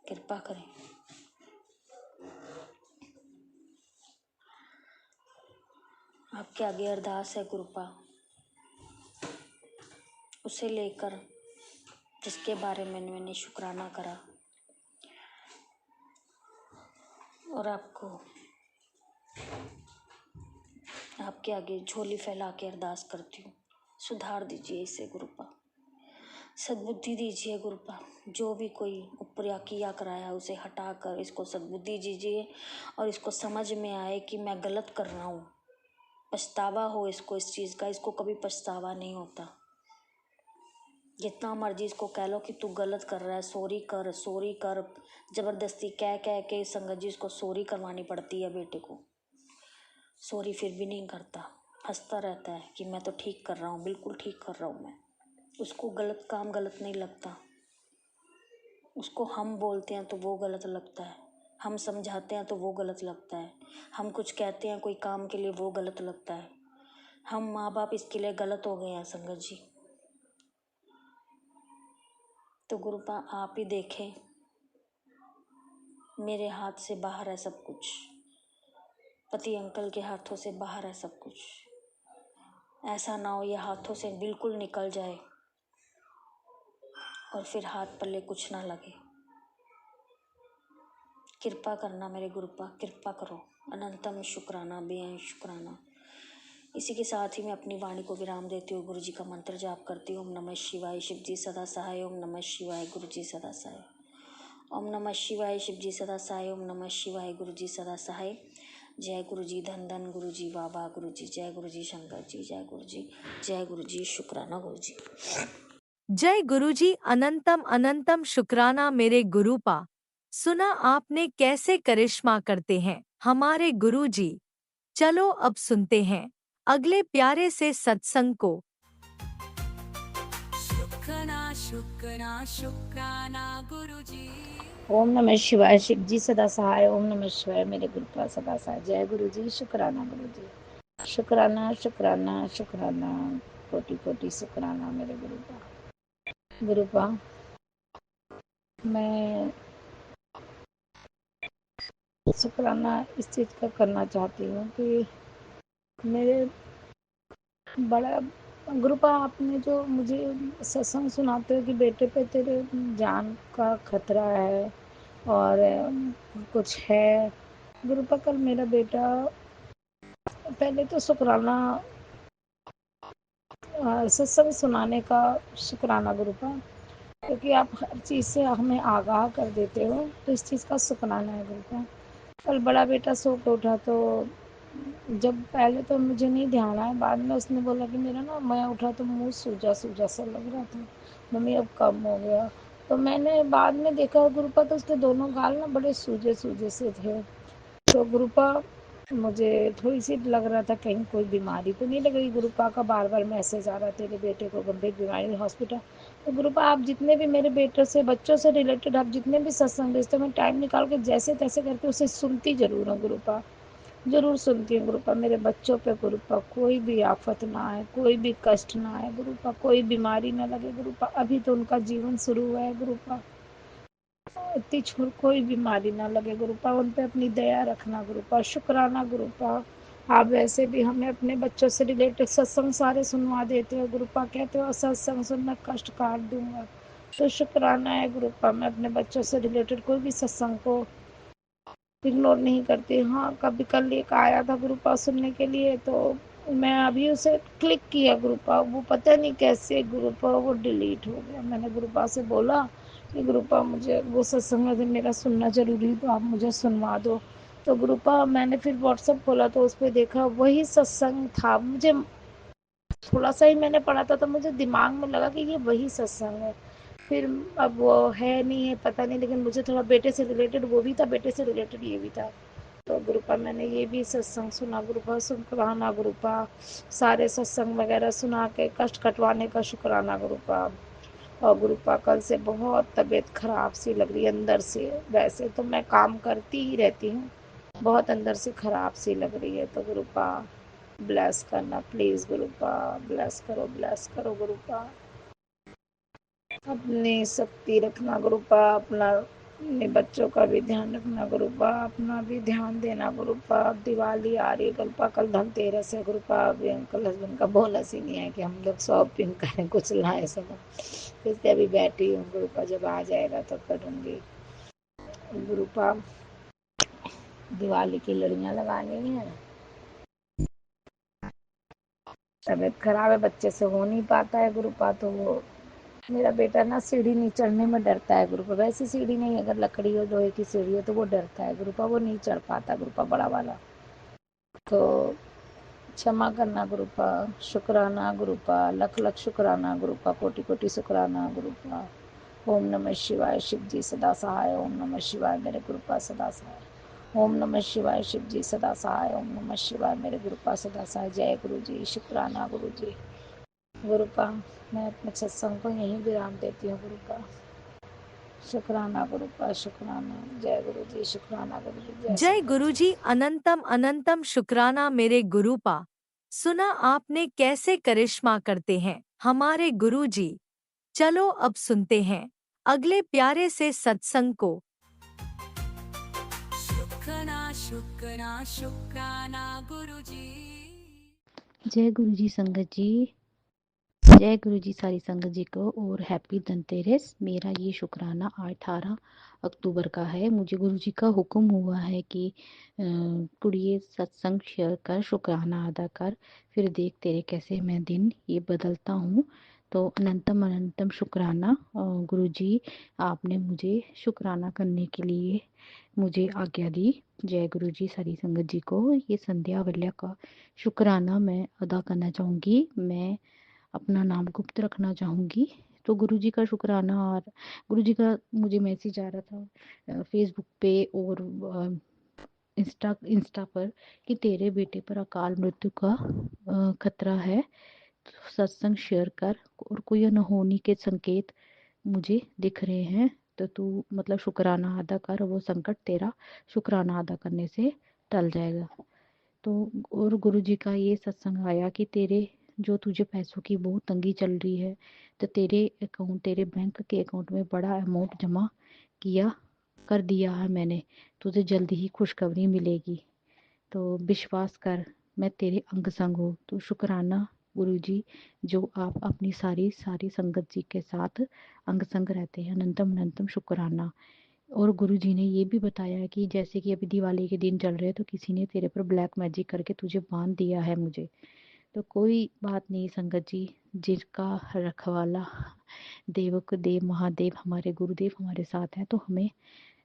कृपा करें। आपके आगे अरदास है गुरुपा, उसे लेकर जिसके बारे में मैंने शुक्राना करा, और आपके आगे झोली फैला के अरदास करती हूँ। सुधार दीजिए इसे गुरुपा, सद्बुद्धि दीजिए गुरुपा। जो भी कोई ऊपर किया कराया उसे हटाकर इसको सद्बुद्धि दीजिए और इसको समझ में आए कि मैं गलत कर रहा हूँ, पछतावा हो इसको इस चीज़ का। इसको कभी पछतावा नहीं होता। जितना मर्जी इसको कह लो कि तू गलत कर रहा है, सॉरी कर सॉरी कर, ज़बरदस्ती कह कह के संगत जी इसको सॉरी करवानी पड़ती है बेटे को। सॉरी फिर भी नहीं करता, हंसता रहता है कि मैं तो ठीक कर रहा हूँ, बिल्कुल ठीक कर रहा हूँ मैं। उसको गलत काम गलत नहीं लगता। उसको हम बोलते हैं तो वो गलत लगता है, हम समझाते हैं तो वो गलत लगता है, हम कुछ कहते हैं कोई काम के लिए वो गलत लगता है। हम माँ बाप इसके लिए गलत हो गए हैं संगत जी। तो गुरुपा आप ही देखें, मेरे हाथ से बाहर है सब कुछ, पति अंकल के हाथों से बाहर है सब कुछ। ऐसा ना हो ये हाथों से बिल्कुल निकल जाए और फिर हाथ पल्ले कुछ ना लगे। कृपा करना मेरे गुरुपा, कृपा करो। अनंतम शुक्राना, बेअंत शुक्राना। इसी के साथ ही मैं अपनी वाणी को विराम देती हूँ। गुरु जी का मंत्र जाप करती हूँ। ओम नमः शिवाय, शिव जी सदा सहाय। ओम नमः शिवाय, गुरु जी सदा सहाय। ओम नमः शिवाय, शिव जी सदा सहाय। ओम नमः शिवाय, गुरु जी सदा सहाय। जय गुरु जी धन धन गुरु जी बाबा गुरु जी, जय गुरु जी शंकर जी, जय गुरु जी, जय गुरु जी, शुक्राना गुरु जी। जय गुरुजी अनंतम अनंतम शुक्राना मेरे गुरुपा। सुना आपने कैसे करिश्मा करते हैं हमारे गुरुजी। चलो अब सुनते हैं अगले प्यारे से सत्संग को। शुक्राना शुक्राना शुक्राना गुरु जी। ओम नमः शिवाय। शिव जी सदा सहाय। ओम नमः शिवाय मेरे गुरुपा सदा सहाय। जय गुरु जी, शुक्राना गुरु जी। शुक्राना शुक्राना शुक्राना, कोटि कोटि शुक्राना मेरे गुरुपा। गुरुपा, मैं शुक्राना इस चीज़ का करना चाहती हूँ कि मेरे बड़ा गुरुपा, आपने जो मुझे सत्संग सुनाते हो कि बेटे पे तेरे जान का खतरा है और कुछ है। गुरुपा, कल मेरा बेटा, पहले तो शुक्राना सत्संग सुनाने का शुक्राना गुरुपा, क्योंकि आप हर चीज़ से हमें आगाह कर देते हो, तो इस चीज़ का शुक्राना है गुरुपा। कल बड़ा बेटा सो के उठा तो जब पहले तो मुझे नहीं ध्यान आया, बाद में उसने बोला कि मेरा ना, मैं उठा तो मुंह सूजा सूजा सा लग रहा था, मम्मी अब कम हो गया। तो मैंने बाद में देखा गुरुपा, तो उसके दोनों गाल ना बड़े सूजे सूजे से थे। तो गुरुपा, मुझे थोड़ी सी लग रहा था कहीं कोई बीमारी तो नहीं लग रही। गुरुपा का बार बार मैसेज आ रहा था, तेरे बेटे को गंभीर बीमारी, हॉस्पिटल। तो गुरुपा, आप जितने भी मेरे बेटे से, बच्चों से रिलेटेड आप जितने भी सत्संग भेजते हो, मैं टाइम निकाल के जैसे तैसे करके उसे सुनती जरूर हूँ गुरुपा, जरूर सुनती हूँ गुरुपा। मेरे बच्चों पे गुरुपा कोई भी आफत ना आए, कोई भी कष्ट ना आए गुरुपा, कोई बीमारी ना लगे गुरुपा। अभी तो उनका जीवन शुरू हुआ है गुरुपा, इतनी छोड़ कोई बीमारी ना लगे गुरुपा, उन पे अपनी दया रखना गुरुपा। शुक्राना गुरुपा, आप वैसे भी हमें अपने बच्चों से रिलेटेड सत्संग सारे सुनवा देते हो गुरुपा, कहते हो सत्संग सुनना कष्ट काट दूंगा। तो शुक्राना है गुरुपा, मैं अपने बच्चों से रिलेटेड कोई भी सत्संग को इग्नोर नहीं करती। हाँ, कभी कल एक आया था गुरुपा सुनने के लिए, तो मैं अभी उसे क्लिक किया गुरुपा, वो पता नहीं कैसे गुरुपा वो डिलीट हो गया। मैंने गुरुपा से बोला कि गुरुपा, मुझे वो सत्संग मेरा सुनना जरूरी है, तो आप मुझे सुनवा दो। तो गुरुपा, मैंने फिर व्हाट्सएप खोला तो उस पर देखा वही सत्संग था। मुझे थोड़ा सा ही मैंने पढ़ा था, तो मुझे दिमाग में लगा कि ये वही सत्संग है। फिर अब वो है नहीं है पता नहीं, लेकिन मुझे थोड़ा बेटे से रिलेटेड वो भी था, बेटे से रिलेटेड ये भी था। तो गुरुपा, मैंने ये भी सत्संग सुना गुरुपा, शुक्राना गुरुपा। सारे सत्संग वगैरह सुना के कष्ट कटवाने का शुक्राना गुरुपा। और गुरुपा, कल से बहुत तबीयत खराब सी लग रही है अंदर से। वैसे तो मैं काम करती ही रहती हूँ, बहुत अंदर से खराब सी लग रही है। तो गुरुपा, ब्लेस करना प्लीज़ गुरुपा, ब्लेस करो गुरुपा। अपनी शक्ति रखना गुरुपा, अपना अपने बच्चों का भी ध्यान रखना गुरुपा, अपना भी ध्यान देना गुरुपा। दिवाली आ रही है गुरुपा, कल धनतेरस है गुरुपा। अभी अंकल हस्बैंड का बोनस ही नहीं है कि हम लोग शॉपिंग करें, कुछ लाए सब, इसलिए अभी बैठी हूँ गुरुपा, जब आ जाएगा तो करूँगी गुरुपा। दिवाली की लड़ियाँ लगानी है, तबीयत खराब है, बच्चे से हो नहीं पाता है गुरुपा। तो वो मेरा बेटा ना सीढ़ी नहीं चढ़ने में डरता है गुरुपा। वैसे सीढ़ी नहीं, अगर लकड़ी और लोहे की सीढ़ी हो तो वो डरता है गुरुपा, वो नहीं चढ़ पाता गुरुपा, बड़ा वाला। तो क्षमा करना गुरुपा। शुक्राना गुरुपा, लख लख शुक्राना गुरुपा, कोटि कोटि शुक्राना गुरुपा। ओम नमः शिवाय। शिव जी सदा सहाय। ओम नमः शिवाय मेरे गुरुपा सदा सहाय। ओम नमः शिवाय। शिव जी सदा सहाय। ओम नमः शिवाय मेरे गुरुपा सदा सहाय। जय गुरु जी, शुक्राना गुरु जी। गुरुपा, मैं अपने सत्संग को यहीं विराम देती हूँ गुरुपा। शुक्राना गुरुपा, शुक्राना। जय गुरु जी, शुक्राना गुरु जी, जय जय संगत जी। गुरुजी अनंतम अनंतम शुक्राना मेरे गुरुपा। सुना आपने कैसे करिश्मा करते हैं हमारे गुरुजी। चलो अब सुनते हैं अगले प्यारे से सत्संग को। शुक्राना शुक्राना शुक्राना गुरु जी। जय गुरु जी संगत जी, जय गुरु जी सारी संगत जी को, और हैप्पी धनतेरस। मेरा ये शुक्राना 18 अक्टूबर का है। मुझे गुरु जी का हुक्म हुआ है कि कुड़िए सत्संग शेयर कर, शुक्राना अदा कर, फिर देख तेरे कैसे मैं दिन ये बदलता हूँ। तो अनंतम अनंतम शुक्राना गुरुजी, आपने मुझे शुक्राना करने के लिए मुझे आज्ञा दी। जय गुरुजी। सारी संगत जी को ये संध्या वल्ल्या का शुक्राना मैं अदा करना चाहूँगी। मैं अपना नाम गुप्त रखना चाहूँगी। तो गुरुजी का शुक्राना, और गुरुजी का मुझे मैसेज आ रहा था फेसबुक पे और इंस्टा पर कि तेरे बेटे पर अकाल मृत्यु का खतरा है, सत्संग शेयर कर, और कोई अनहोनी के संकेत मुझे दिख रहे हैं, तो तू मतलब शुक्राना अदा कर, वो संकट तेरा शुक्राना अदा करने से टल जाएगा। तो और गुरुजी का ये सत्संग आया कि तेरे जो तुझे पैसों की बहुत तंगी चल रही है, तो तेरे बैंक के अकाउंट में बड़ा अमाउंट जमा किया कर दिया है मैंने, तुझे जल्दी ही खुशखबरी मिलेगी। तो विश्वास कर, मैं तेरे अंग संग हूँ। तो शुक्राना गुरुजी, जो आप अपनी सारी संगत जी के साथ अंग संग रहते हैं। अनंतम अनंतम शुक्राना। और गुरुजी ने ये भी बताया कि जैसे कि अभी दिवाली के दिन चल रहे हैं, तो किसी ने तेरे पर ब्लैक मैजिक करके तुझे बांध दिया है मुझे। तो कोई बात नहीं संगत जी, जिनका रखवाला देव को देव महादेव हमारे गुरुदेव हमारे साथ हैं, तो हमें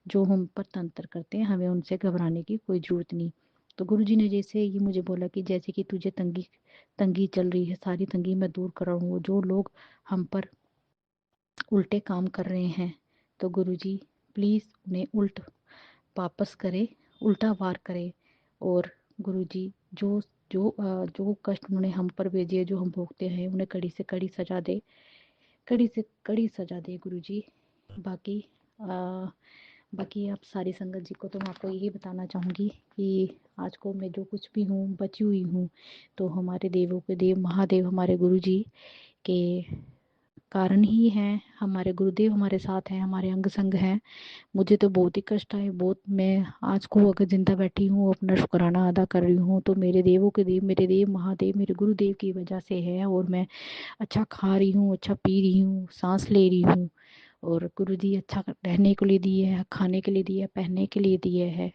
जो हम पर तंत्र करते हैं, हमें उनसे घबराने की कोई ज़रूरत नहीं। तो गुरुजी ने जैसे ये मुझे बोला कि जैसे कि तुझे तंगी चल रही है, सारी तंगी मैं दूर कर रहा हूँ। जो लोग हम पर उल्टे काम कर रहे हैं, तो गुरुजी प्लीज़ उन्हें वापस करे, उल्टा वार करे। और गुरुजी जो जो कष्ट उन्होंने हम पर भेजे, जो हम भोगते हैं, उन्हें कड़ी से कड़ी सजा दे, कड़ी से कड़ी सजा दे गुरुजी। बाकी बाकी आप सारी संगत जी को तो मैं आपको यही बताना चाहूँगी कि आज को मैं जो कुछ भी हूँ, बची हुई हूँ, तो हमारे देवों के देव महादेव हमारे गुरुजी के कारण ही हैं। हमारे गुरुदेव हमारे साथ हैं, हमारे अंग संग हैं। मुझे तो बहुत ही कष्ट आए, बहुत। मैं आज को अगर जिंदा बैठी हूँ, अपना शुक्राना अदा कर रही हूँ, तो मेरे देवों के देव, मेरे देव महादेव, मेरे गुरुदेव की वजह से है। और मैं अच्छा खा रही हूँ, अच्छा पी रही हूँ, सांस ले रही हूँ, और गुरुजी अच्छा रहने के लिए दिए है, खाने के लिए दिए है, पहनने के लिए दिए है,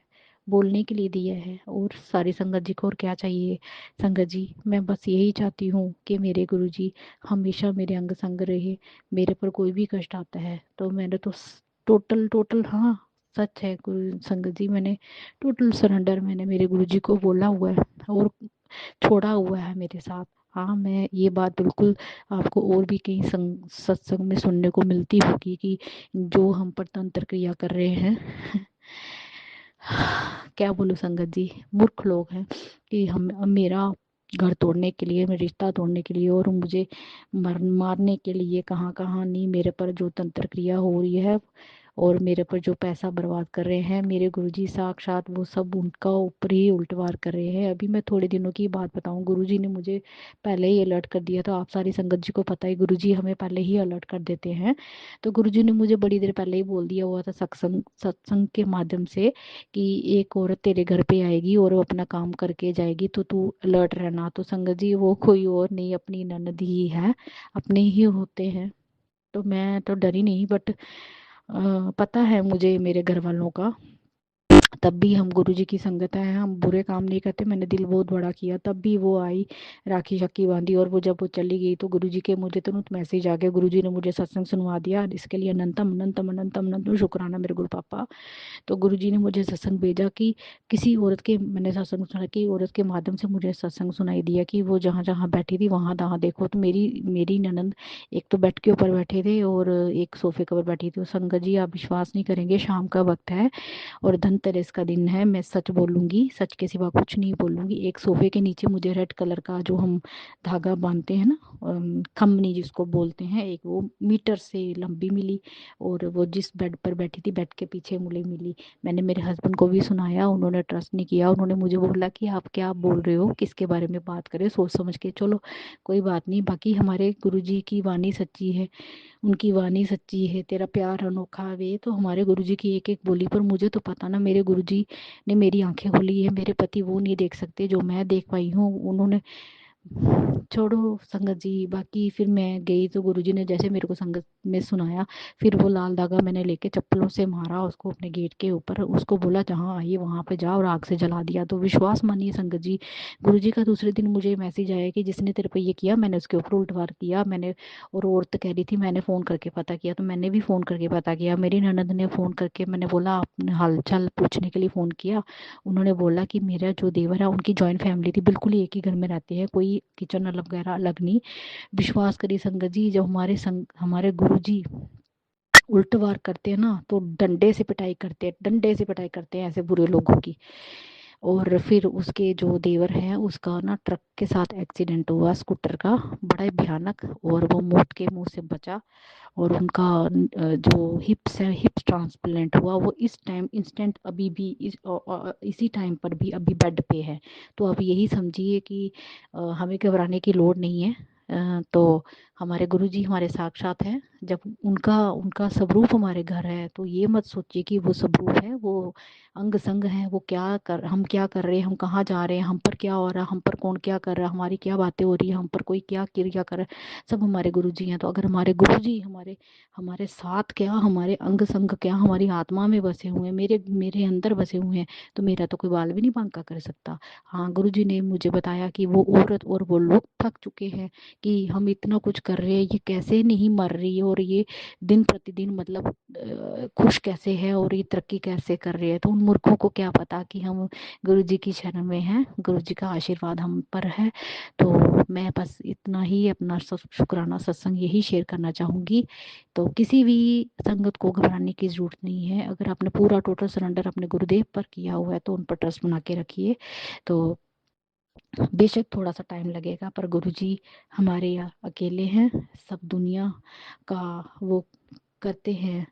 बोलने के लिए दिया है। और सारी संगत जी को और क्या चाहिए संगत जी। मैं बस यही चाहती हूँ कि मेरे गुरुजी हमेशा मेरे अंग संग रहे। मेरे पर कोई भी कष्ट आता है तो मैंने तो टोटल टोटल, हाँ सच है गुरु संगत जी, मैंने टोटल सरेंडर मैंने मेरे गुरुजी को बोला हुआ है और छोड़ा हुआ है मेरे साथ। हाँ, मैं ये बात बिल्कुल आपको और भी कहीं सत्संग में सुनने को मिलती होगी कि जो हम पर तंत्र क्रिया कर रहे हैं क्या बोलूं संगत जी, मूर्ख लोग हैं कि हम मेरा घर तोड़ने के लिए, मेरा रिश्ता तोड़ने के लिए, और मुझे मारने के लिए कहाँ कहाँ नहीं मेरे पर जो तंत्र क्रिया हो रही है, और मेरे पर जो पैसा बर्बाद कर रहे हैं मेरे गुरुजी, साक्षात वो सब उनका ऊपर ही उल्टवार कर रहे हैं। अभी मैं थोड़े दिनों की बात बताऊं, गुरुजी ने मुझे पहले ही अलर्ट कर दिया था। आप सारी संगत जी को पता है, गुरुजी हमें पहले ही अलर्ट कर देते हैं। तो गुरुजी ने मुझे बड़ी देर पहले ही बोल दिया हुआ था सत्संग के माध्यम से कि एक औरत तेरे घर पे आएगी और वो अपना काम करके जाएगी, तो तू अलर्ट रहना। तो संगत जी वो कोई और नहीं, अपनी ननद ही है, अपने ही होते हैं। तो मैं तो डरी नहीं, बट पता है मुझे मेरे घर वालों का, तब भी हम गुरुजी की संगत है, हम बुरे काम नहीं करते। मैंने दिल बहुत बड़ा किया, तब भी वो आई, राखी शक्की बांधी, और वो जब वो चली गई तो गुरुजी के मुझे तुरंत मैसेज आ गया। गुरुजी ने मुझे सत्संग सुनवा दिया, इसके लिए अनंतम अनंतम अनंतम अनंतम शुक्राना मेरे गुरु पापा। तो गुरुजी ने मुझे सत्संग भेजा कि किसी औरत के, मैंने सत्संग सुना कि औरत के माध्यम से मुझे सत्संग सुनाई दिया कि वो जहाँ जहाँ बैठी थी वहाँ तहाँ देखो। तो मेरी ननंद एक तो बेड के ऊपर बैठे थे और एक सोफे के ऊपर बैठी थी। तो संगत जी आप विश्वास नहीं करेंगे, शाम का वक्त है और धनतेरस का दिन है, मैं सच बोलूँगी, सच के सिवा कुछ नहीं बोलूँगी। एक सोफे के नीचे मुझे रेड कलर का जो हम धागा बांधते हैं ना, खमनी जिसको बोलते हैं, एक वो मीटर से लंबी मिली, और वो जिस बेड पर बैठी थी बेड के पीछे मुझे मिली। मैंने मेरे हस्बैंड को भी सुनाया, उन्होंने ट्रस्ट नहीं किया, उन्होंने मुझे बोला कि आप क्या बोल रहे हो, किसके बारे में बात करें, सोच समझ के चलो, कोई बात नहीं। बाकी हमारे गुरुजी की वाणी सच्ची है, उनकी वाणी सच्ची है, तेरा प्यार अनोखा वे। तो हमारे गुरुजी की एक एक बोली पर मुझे तो पता ना, मेरे गुरुजी ने मेरी आंखें खोली है, मेरे पति वो नहीं देख सकते जो मैं देख पाई हूँ। उन्होंने छोड़ो संगत जी। बाकी फिर मैं गई तो गुरुजी ने जैसे मेरे को संगत में सुनाया, फिर वो लाल धागा मैंने लेके चप्पलों से मारा उसको अपने गेट के ऊपर, उसको बोला जहाँ आई वहाँ पे जा और आग से जला दिया। तो विश्वास मानिए संगत जी, गुरुजी का दूसरे दिन मुझे मैसेज आया कि जिसने तेरे पे ये किया मैंने उसके ऊपर उल्टवार किया। मैंने, और औरत कह रही थी मैंने फ़ोन करके पता किया, तो मैंने भी फ़ोन करके पता किया। मेरी ननद ने फ़ोन करके, मैंने बोला आपने हाल चाल पूछने के लिए फ़ोन किया, उन्होंने बोला कि मेरा जो देवर है उनकी जॉइंट फैमिली थी, बिल्कुल ही एक ही घर में रहते हैं, कोई किचन अलग वगैरह अलग नहीं। विश्वास करिए संगत जी, जब हमारे गुरुजी उल्ट वार करते हैं ना तो डंडे से पिटाई करते हैं, डंडे से पिटाई करते हैं ऐसे बुरे लोगों की। और फिर उसके जो देवर है उसका ना ट्रक के साथ एक्सीडेंट हुआ स्कूटर का, बड़ा ही भयानक, और वो मौत के मुंह से बचा। और उनका जो हिप्स है, हिप्स ट्रांसप्लांट हुआ, वो इस टाइम इंस्टेंट अभी भी इसी टाइम पर भी अभी बेड पे है। तो अब यही समझिए कि हमें घबराने की लोड़ नहीं है। तो हमारे गुरुजी हमारे साक्षात हैं। जब उनका उनका स्वरूप हमारे घर है तो ये मत सोचिए कि वो स्वरूप है, वो अंग संग है। वो हम क्या कर रहे हैं, हम कहाँ जा रहे हैं, हम पर क्या हो रहा है, हम पर कौन क्या कर रहा है, हमारी क्या बातें हो रही है, हम पर कोई क्या क्रिया कर रहा है, सब हमारे गुरुजी हैं। तो अगर हमारे गुरुजी हमारे हमारे साथ क्या, हमारे अंग संग क्या, हमारी आत्मा में बसे हुए हैं, मेरे मेरे अंदर बसे हुए हैं, तो मेरा तो कोई बाल भी नहीं बांका कर सकता। हाँ, गुरुजी ने मुझे बताया कि वो औरत और वो लोग थक चुके हैं कि हम इतना कुछ कर रहे हैं, ये कैसे नहीं मर रही है, और ये दिन प्रतिदिन मतलब खुश कैसे है, और ये तरक्की कैसे कर रही है। तो उन मूर्खों को क्या पता कि हम गुरुजी की शरण में हैं, गुरुजी का आशीर्वाद हम पर है। तो मैं बस इतना ही अपना शुक्राना सत्संग यही शेयर करना चाहूँगी। तो किसी भी संगत को घबराने की ज़रूरत नहीं है। अगर आपने पूरा टोटल सरेंडर अपने गुरुदेव पर किया हुआ है तो उन पर ट्रस्ट बना के रखिए। तो बेशक थोड़ा सा टाइम लगेगा, पर गुरुजी हमारे यहाँ अकेले हैं, सब दुनिया का वो करते हैं।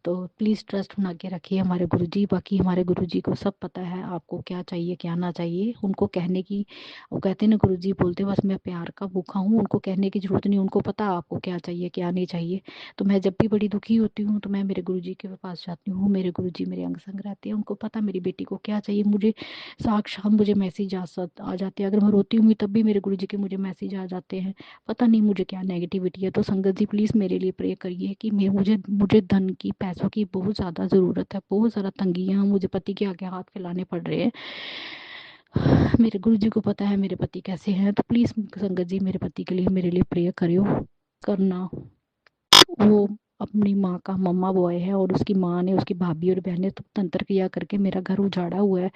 तो प्लीज़ ट्रस्ट बना के रखिए हमारे गुरुजी। बाकी हमारे गुरुजी को सब पता है आपको क्या चाहिए क्या ना चाहिए। उनको कहने की, वो कहते हैं ना गुरुजी बोलते बस मैं प्यार का भूखा हूँ, उनको कहने की ज़रूरत नहीं, उनको पता आपको क्या चाहिए क्या नहीं चाहिए। तो मैं जब भी बड़ी दुखी होती हूँ तो मैं मेरे गुरुजी के पास जाती हूँ, मेरे गुरुजी मेरे अंग संग रहते हैं, उनको पता मेरी बेटी को क्या चाहिए। मुझे साक्षात मुझे मैसेज आ जाते हैं, अगर मैं रोती हूँ तब भी मेरे गुरुजी के मुझे मैसेज आ जाते हैं। पता नहीं मुझे क्या नेगेटिविटी है। तो संगत जी प्लीज़ मेरे लिए प्रे करिए कि मैं मुझे मुझे धन की, पैसों की बहुत ज़्यादा ज़रूरत है, बहुत ज़्यादा तंगी है, मुझे पति के आगे हाथ फैलाने पड़ रहे हैं। मेरे गुरुजी को पता है मेरे पति कैसे हैं। तो प्लीज़ संगत जी मेरे पति के लिए मेरे लिए प्रे करियो करना। वो अपनी माँ का मम्मा बॉय है, और उसकी माँ ने, उसकी भाभी और बहन ने तो तंत्र क्रिया करके मेरा घर उजाड़ा हुआ है।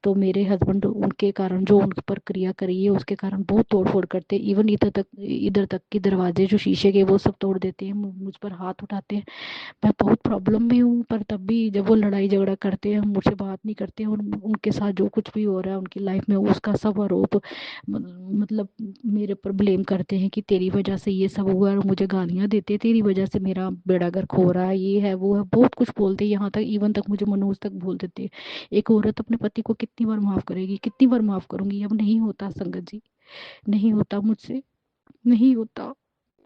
तो मेरे हस्बैंड उनके कारण जो उन पर क्रिया करी है उसके कारण बहुत तोड़ फोड़ करते हैं। इवन इधर तक के दरवाजे जो शीशे के वो सब तोड़ देते हैं, मुझ पर हाथ उठाते हैं। मैं बहुत प्रॉब्लम में हूँ, पर तब भी जब वो लड़ाई झगड़ा करते हैं मुझसे बात नहीं करते हैं, और उनके साथ जो कुछ भी हो रहा है उनकी लाइफ में उसका सब आरोप मतलब मेरे पर ब्लेम करते हैं कि तेरी वजह से ये सब हुआ है, और मुझे गालियाँ देते, तेरी वजह से मेरा बेड़ा घर खो रहा है, ये है वो है, बहुत कुछ बोलते हैं। यहाँ तक इवन तक मुझे मनोज तक बोल देते हैं। एक औरत अपने पति को कितनी बार माफ़ करेगी, कितनी बार माफ़ करूँगी। अब नहीं होता संगत जी, नहीं होता मुझसे, नहीं होता।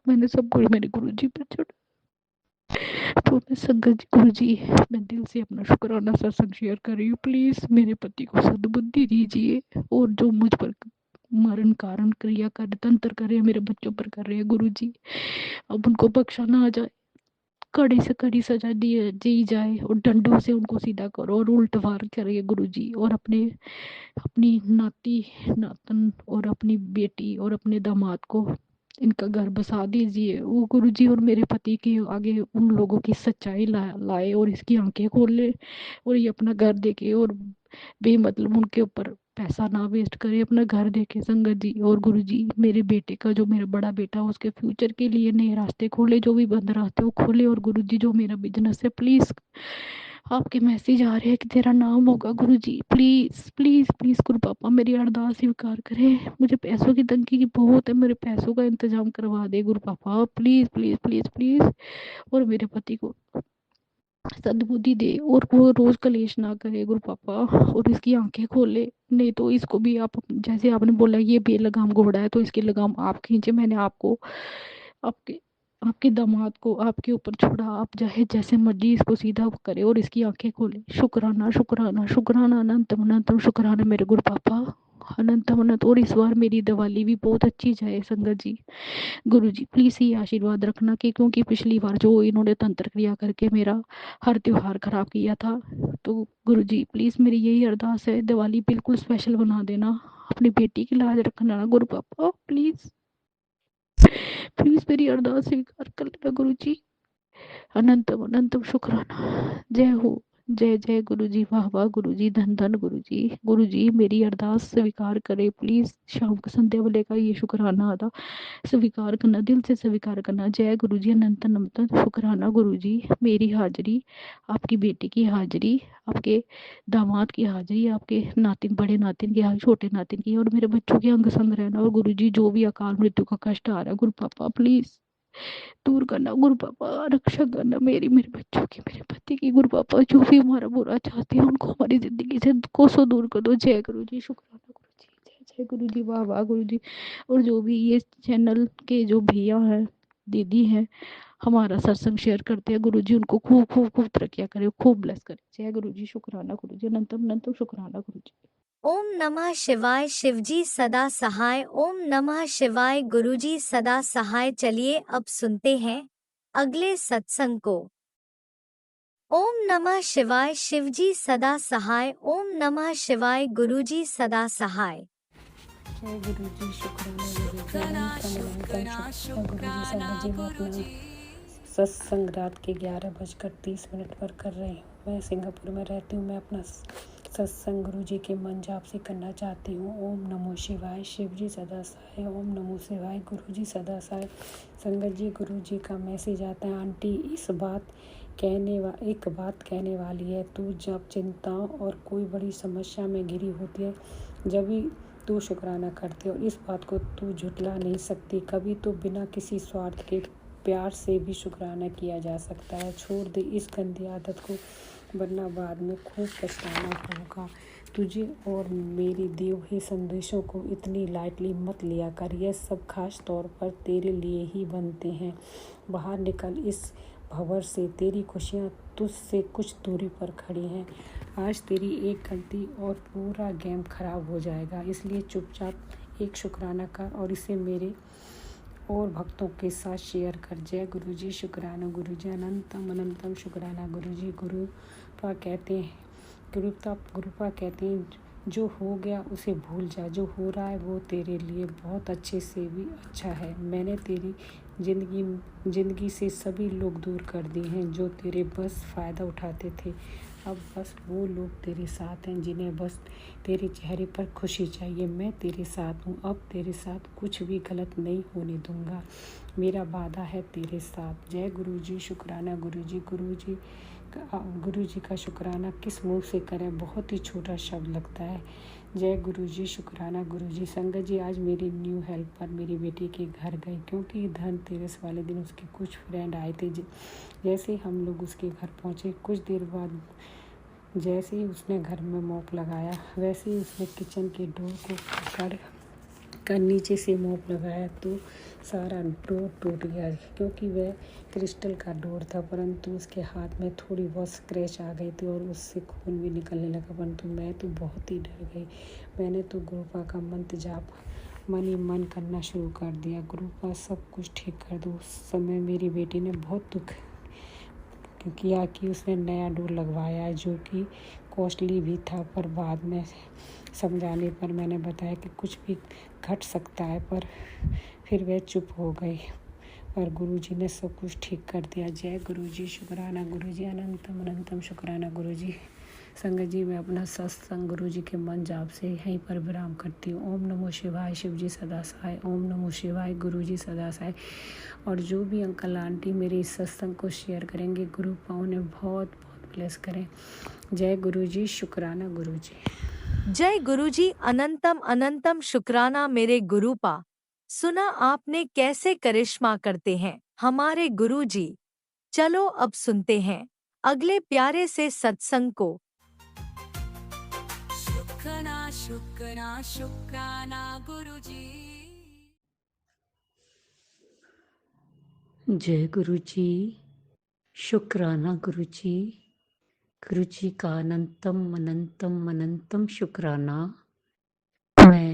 मैंने सब कुछ मेरे गुरु जी पर छोड़ा। तो मैं संगत जी, गुरु जी, मैं दिल से अपना शुक्राना सत्संग शेयर कर रही हूँ। प्लीज़ मेरे पति को सद्बुद्धि दीजिए, और जो मुझ पर मरण कारण क्रिया कर तंत्र कर रहे हैं मेरे बच्चों पर कर रहे हैं गुरु जी, अब उनको बख्शा ना आ जाए, कड़ी से कड़ी सजा दी जाए, और डंडों से उनको सीधा करो और उल्ट वार करिए गुरु जी। और अपनी नाती नातन और अपनी बेटी और अपने दामाद को इनका घर बसा दीजिए वो गुरुजी, और मेरे पति के आगे उन लोगों की सच्चाई लाए और इसकी आंखें खोल ले, और ये अपना घर देखे, और बेमतलब उनके ऊपर पैसा ना वेस्ट करे, अपना घर देखे संगत जी। और गुरुजी मेरे बेटे का, जो मेरा बड़ा बेटा उसके फ्यूचर के लिए नए रास्ते खोले, जो भी बंद रास्ते वो खोले। और गुरुजी जो मेरा बिजनेस है, प्लीज़ आपके मैसेज आ रहे हैं कि तेरा नाम होगा गुरुजी, प्लीज़ प्लीज़ प्लीज़ गुरु पापा मेरी अरदास स्वीकार करें। मुझे पैसों की तंगी की बहुत है, मेरे पैसों का इंतजाम करवा दे गुरु पापा, प्लीज़ प्लीज़ प्लीज़ प्लीज़। और मेरे पति को सद्बुद्धि दे, और वो रोज़ कलेश ना करे गुरु पापा, और इसकी आंखें खोले। नहीं तो इसको भी आप, जैसे आपने बोला ये बेलगाम घोड़ा है, तो इसकी लगाम आप खींचे। मैंने आपको, आपके आपके दामाद को आपके ऊपर छोड़ा, आप चाहे जैसे मर्जी इसको सीधा करे और इसकी आंखें खोले। शुक्राना शुक्राना शुक्राना, अनंतम अनंतम शुक्राना मेरे गुरु पापा। अनंतम अनंत। और इस बार मेरी दिवाली भी बहुत अच्छी जाए संगत जी। गुरु जी प्लीज़ ये आशीर्वाद रखना कि, क्योंकि पिछली बार जो इन्होंने तंत्र क्रिया करके मेरा हर त्योहार खराब किया था, तो गुरु जी प्लीज़ मेरी यही अरदास है, दिवाली बिल्कुल स्पेशल बना देना, अपनी बेटी की लाज रखना ना गुरु पापा, प्लीज़ प्लीज़ मेरी अरदास स्वीकार कर लेना गुरु जी। अनंतम अनंतम शुक्राना। जय हो। जय जय गुरु जी। वाह वाह गुरु जी। धन धन गुरु जी। गुरु जी मेरी अरदास स्वीकार करे प्लीज़। शाम को संध्या वाले का ये शुक्राना अदा स्वीकार करना, दिल से स्वीकार करना। जय गुरु जी। अनंत अनंत शुक्राना गुरु जी। मेरी हाजिरी, आपकी बेटी की हाजिरी, आपके दामाद की हाजिरी, आपके नातिन, बड़े नातिन की हाजिरी, छोटे नातिन की, और मेरे बच्चों के अंग संग रहना। और गुरु जी जो भी अकाल मृत्यु का कष्ट आ रहा है गुरु पापा प्लीज़ दूर करना गुरु पापा, रक्षा करना मेरी, मेरे बच्चों की, मेरे पति की गुरु पापा। जो भी हमारा बुरा चाहते हैं उनको हमारी जिंदगी से कोसों दूर कर दो। जय गुरु जी। शुक्राना गुरु जी। जय जय गुरु जी। वाह वाह गुरु जी। और जो भी ये चैनल के जो भैया हैं, दीदी हैं, हमारा सत्संग शेयर करते हैं गुरु जी, उनको खूब खूब खूब तरक्कियाँ करे, खूब ब्लेस करे। जय गुरु जी। शुक्राना गुरु जी। अनंतम अनंतम शुक्राना गुरु जी। ओम नमः शिवाय। शिवजी सदा सहाय। ओम नमः शिवाय। गुरुजी सदा सहाय। चलिए अब सुनते हैं अगले सत्संग को। ओम नमः शिवाय। शिवजी सदा सहाय। ओम नमः शिवाय। गुरुजी सदा सहाय। जय गुरु जी। शुक्राना गुरु जी। अनंतम अनंतम शुक्राना गुरु जी। संगत जी मैं अपना सत्संग रात के 11:30 पर कर रही हूँ। मैं सिंगापुर में रहती हूँ। मैं अपना सत्संग गुरु जी के मन जाप से करना चाहती हूँ। ओम नमो शिवाय। शिव जी सदा सहाय। ओम नमो शिवाय। गुरु जी सदा सहाय। संगत जी गुरु जी का मैसेज आता है, आंटी एक बात कहने वाली है। तू जब चिंताओं और कोई बड़ी समस्या में घिरी होती है, जब भी तू शुक्राना करती हो, इस बात को तू झुठला नहीं सकती। कभी तो बिना किसी स्वार्थ के प्यार से भी शुक्राना किया जा सकता है। छोड़ दे इस गंदी आदत को, वरना बाद में खूब पछताना होगा। तुझे और मेरी दिए हुए संदेशों को इतनी लाइटली मत लिया कर। यह सब खास तौर पर तेरे लिए ही बनते हैं। बाहर निकल इस भंवर से। तेरी खुशियाँ तुझसे कुछ दूरी पर खड़ी हैं। आज तेरी एक गलती और पूरा गेम खराब हो जाएगा। इसलिए चुपचाप एक शुक्राना कर और इसे मेरे और भक्तों के साथ शेयर कर। जय गुरु जी। शुक्राना गुरु जी। अनंतम अनंतम शुक्राना गुरु जी। गुरुपा कहते हैं जो हो गया उसे भूल जा, जो हो रहा है वो तेरे लिए बहुत अच्छे से भी अच्छा है। मैंने तेरी जिंदगी से सभी लोग दूर कर दिए हैं जो तेरे बस फ़ायदा उठाते थे। अब बस वो लोग तेरे साथ हैं जिन्हें बस तेरे चेहरे पर खुशी चाहिए। मैं तेरे साथ हूँ। अब तेरे साथ कुछ भी गलत नहीं होने दूंगा। मेरा वादा है तेरे साथ। जय गुरु जी। शुक्राना गुरु जी। गुरु जी का शुक्राना किस मुँह से करें, बहुत ही छोटा शब्द लगता है। जय गुरु जी। शुक्राना गुरु जी। संगत जी आज मेरी न्यू हेल्पर मेरी बेटी के घर गई, क्योंकि धनतेरस वाले दिन उसके कुछ फ्रेंड आए थे। जैसे हम लोग उसके घर पहुँचे, कुछ देर बाद जैसे ही उसने घर में मॉप लगाया, वैसे ही उसने किचन के डोर को पकड़ कर नीचे से मॉप लगाया तो सारा डोर टूट गया, क्योंकि वह क्रिस्टल का डोर था। परंतु उसके हाथ में थोड़ी बहुत स्क्रैच आ गई थी और उससे खून भी निकलने लगा। परंतु मैं तो बहुत ही डर गई। मैंने तो गुरुपा का मंत्र जाप मन ही मन करना शुरू कर दिया। गुरुपा सब कुछ ठीक कर दो। उस समय मेरी बेटी ने बहुत दुख किया कि उसने नया डोर लगवाया है, जो कि कॉस्टली भी था। पर बाद में समझाने पर मैंने बताया कि कुछ भी घट सकता है, पर फिर वह चुप हो गई। पर गुरुजी ने सब कुछ ठीक कर दिया। जय गुरुजी। शुक्राना गुरुजी। अनंतम अनंतम शुक्राना गुरुजी। संगत जी मैं अपना सत्संग गुरुजी के मन जाप से यहीं पर विराम करती हूँ। ओम नमो शिवाय। शिवजी सदा सहाय। ओम नमो शिवाय। गुरुजी सदा सहाय। और जो भी अंकल आंटी मेरे इस सत्संग को शेयर करेंगे, गुरु पाओ ने बहुत बहुत ब्लेस करें। जय गुरुजी। शुक्राना गुरुजी। जय गुरुजी। अनंतम अनंतम शुक्राना मेरे गुरुपा। सुना आपने कैसे करिश्मा करते हैं हमारे गुरुजी। चलो अब सुनते हैं अगले प्यारे से सत्संग को। शुक्राना गुरुजी। जय गुरु जी। शुक्राना गुरु जी। गुरु जी का अनंतम अनंतम अनंतम शुक्राना। मैं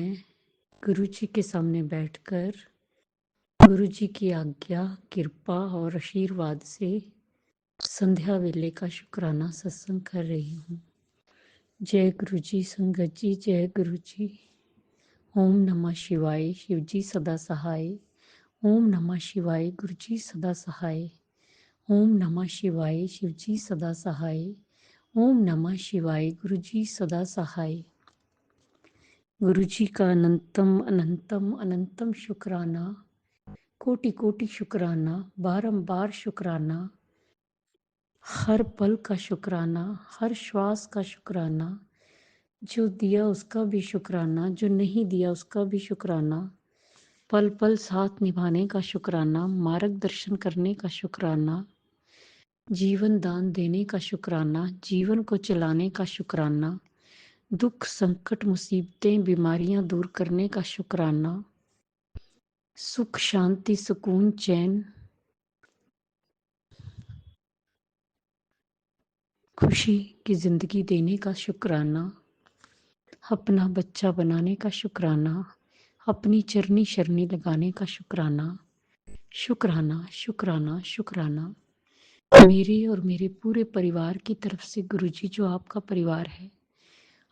गुरु जी के सामने बैठकर गुरु जी की आज्ञा, कृपा और आशीर्वाद से संध्या वेले का शुक्राना सत्संग कर रही हूँ। जय गुरु जी संगत जी, जय गुरु जी। ओम नमः शिवाय, शिव जी सदा सहाय। ओम नमः शिवाय, गुरु जी सदा सहाय। ओम नमः शिवाय, शिव जी सदा सहाय। ओम नमः शिवाय, गुरु जी सदा सहाय। गुरु जी का अनंतम अनंतम अनंतम शुक्राना, कोटि कोटि शुक्राना, बारंबार शुक्राना, हर पल का शुक्राना, हर श्वास का शुक्राना, जो दिया उसका भी शुक्राना, जो नहीं दिया उसका भी शुक्राना, पल पल साथ निभाने का शुक्राना, मार्गदर्शन करने का शुक्राना, जीवन दान देने का शुक्राना, जीवन को चलाने का शुक्राना, दुख संकट मुसीबतें बीमारियां दूर करने का शुक्राना, सुख शांति सुकून चैन खुशी की जिंदगी देने का शुक्राना, अपना बच्चा बनाने का शुक्राना, अपनी चरनी शरनी लगाने का शुक्राना, शुक्राना शुक्राना शुक्राना। मेरे और मेरे पूरे परिवार की तरफ से गुरुजी, जो आपका परिवार है,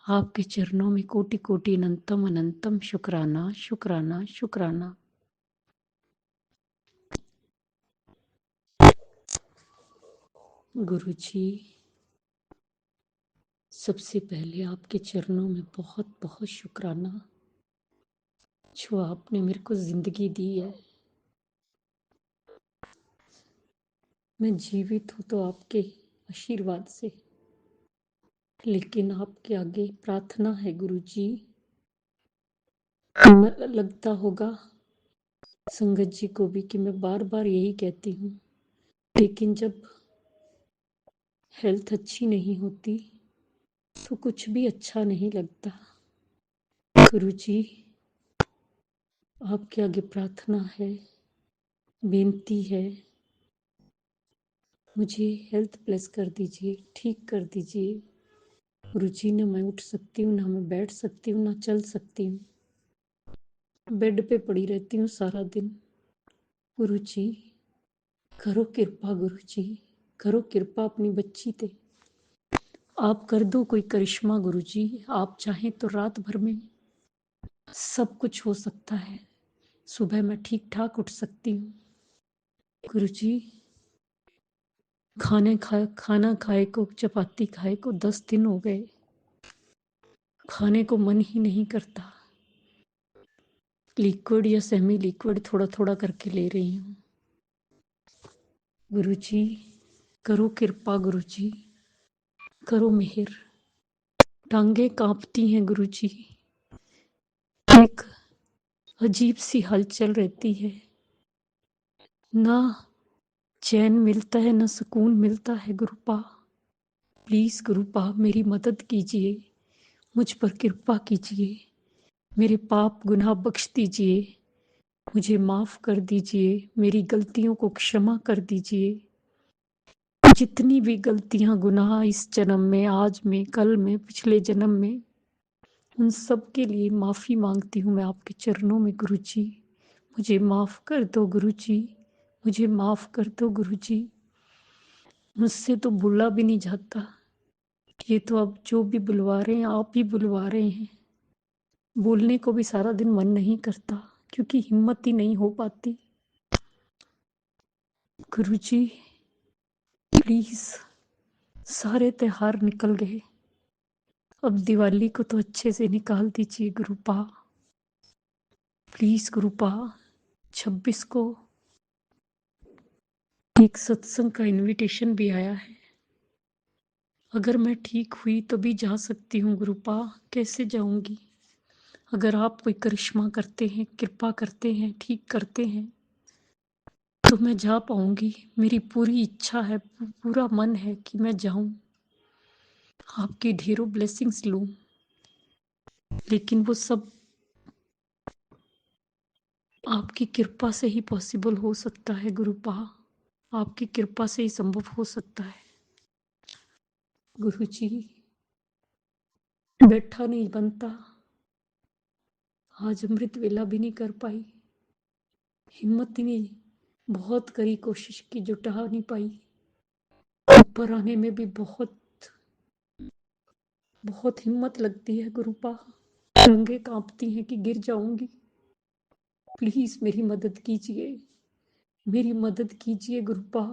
आपके चरणों में कोटि कोटि अनंतम अनंतम शुक्राना शुक्राना शुक्राना। गुरुजी, सबसे पहले आपके चरणों में बहुत बहुत शुक्राना, जो आपने मेरे को जिंदगी दी है। मैं जीवित हूँ तो आपके आशीर्वाद से, लेकिन आपके आगे प्रार्थना है गुरुजी। लगता होगा संगत जी को भी कि मैं बार बार यही कहती हूँ, लेकिन जब हेल्थ अच्छी नहीं होती तो कुछ भी अच्छा नहीं लगता। गुरुजी, आपके आगे प्रार्थना है, बेनती है, मुझे हेल्थ प्लस कर दीजिए, ठीक कर दीजिए। गुरुजी, ना मैं उठ सकती हूँ, ना मैं बैठ सकती हूँ, ना चल सकती हूँ, बेड पे पड़ी रहती हूँ सारा दिन। गुरुजी, करो कृपा, गुरुजी करो कृपा अपनी बच्ची पे। आप कर दो कोई करिश्मा गुरुजी। आप चाहें तो रात भर में सब कुछ हो सकता है, सुबह मैं ठीक ठाक उठ सकती हूँ। गुरुजी, खाना खाए को, चपाती खाए को 10 दिन हो गए, खाने को मन ही नहीं करता। लिक्विड या सेमी लिक्विड थोड़ा थोड़ा करके ले रही हूँ। गुरुजी, करो कृपा, गुरुजी करो मेहर। टांगे कांपती हैं गुरुजी, एक अजीब सी हलचल रहती है, ना चैन मिलता है ना सुकून मिलता है। गुरुपा, प्लीज गुरुपा मेरी मदद कीजिए, मुझ पर कृपा कीजिए, मेरे पाप गुनाह बख्श दीजिए, मुझे माफ कर दीजिए, मेरी गलतियों को क्षमा कर दीजिए। जितनी भी गलतियां गुनाह इस जन्म में, आज में, कल में, पिछले जन्म में, उन सब के लिए माफी मांगती हूँ मैं आपके चरणों में। गुरुजी, मुझे माफ कर दो गुरुजी, मुझे माफ कर दो गुरुजी। मुझसे तो बोला भी नहीं जाता, ये तो अब जो भी बुलवा रहे हैं आप ही बुलवा रहे हैं। बोलने को भी सारा दिन मन नहीं करता, क्योंकि हिम्मत ही नहीं हो पाती। गुरुजी, प्लीज, सारे त्योहार निकल गए, अब दिवाली को तो अच्छे से निकाल दीजिए गुरुपा। प्लीज गुरुपा, 26 को एक सत्संग का इनविटेशन भी आया है, अगर मैं ठीक हुई तो भी जा सकती हूँ गुरुपा। कैसे जाऊंगी? अगर आप कोई करिश्मा करते हैं, कृपा करते हैं, ठीक करते हैं, तो मैं जा पाऊंगी। मेरी पूरी इच्छा है, पूरा मन है कि मैं जाऊं, आपकी ढेरों ब्लेसिंग्स लूं, लेकिन वो सब आपकी कृपा से ही पॉसिबल हो सकता है गुरुपा, आपकी कृपा से ही संभव हो सकता है। गुरुजी, बैठा नहीं बनता, आज अमृत वेला भी नहीं कर पाई, हिम्मत ही नहीं, बहुत करी कोशिश की, जुटा नहीं पाई। ऊपर आने में भी बहुत बहुत हिम्मत लगती है गुरुपा, टंगे कांपती हैं कि गिर जाऊंगी। प्लीज मेरी मदद कीजिए, मेरी मदद कीजिए गुरुपा,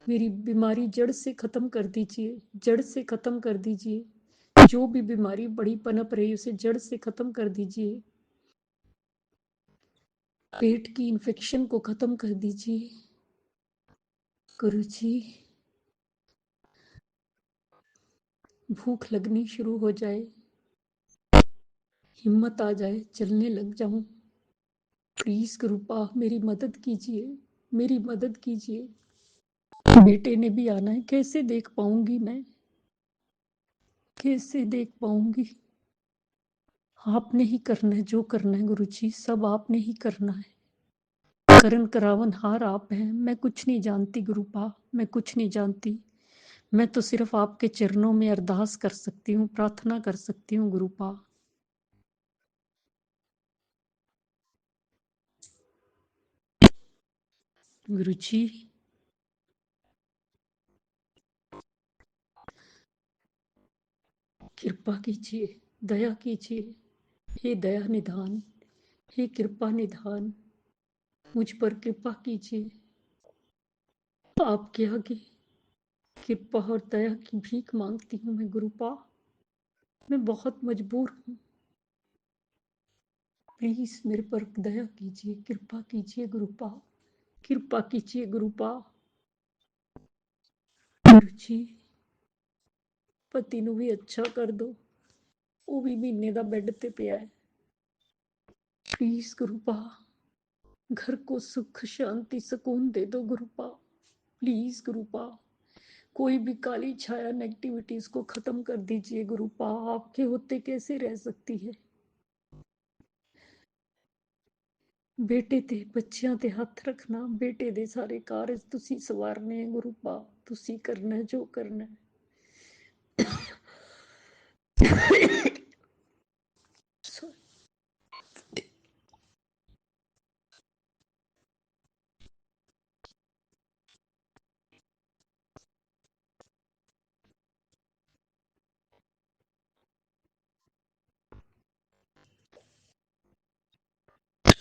मेरी बीमारी जड़ से खत्म कर दीजिए, जड़ से खत्म कर दीजिए। जो भी बीमारी बड़ी पनप रही उसे जड़ से खत्म कर दीजिए। पेट की इन्फेक्शन को खत्म कर दीजिए गुरुजी। भूख लगनी शुरू हो जाए, हिम्मत आ जाए, चलने लग जाऊं। प्लीज गुरुपा मेरी मदद कीजिए, मेरी मदद कीजिए। बेटे ने भी आना है, कैसे देख पाऊंगी मैं, कैसे देख पाऊंगी। आपने ही करना है, जो करना है गुरुजी, सब आपने ही करना है। करण करावन हार आप हैं, मैं कुछ नहीं जानती गुरुपा, मैं कुछ नहीं जानती। मैं तो सिर्फ आपके चरणों में अरदास कर सकती हूँ, प्रार्थना कर सकती हूँ गुरुपा। गुरुजी कृपा कीजिए, दया कीजिए, हे दया निधान, हे कृपा निधान, मुझ पर कृपा कीजिए। आपके आगे कृपा और दया की भीख मांगती हूँ मैं गुरुपा, मैं बहुत मजबूर हूँ। प्लीज मेरे पर दया कीजिए, कृपा कीजिए गुरुपा, कृपा कीजिए गुरुपा। गुरुजी पति नु भी अच्छा कर दो, वो भी महीने का बेड ते पिया है। प्लीज गुरुपा घर को सुख शांति सुकून दे दो गुरुपा, प्लीज गुरुपा। कोई भी काली छाया नेगेटिविटीज को खत्म कर दीजिए गुरुपा, आपके होते कैसे रह सकती है। बेटे ते बच्चियां ते हथ रखना, बेटे दे सारे कारज तुसी सवारने गुरुपा, तुसी करना जो करना है।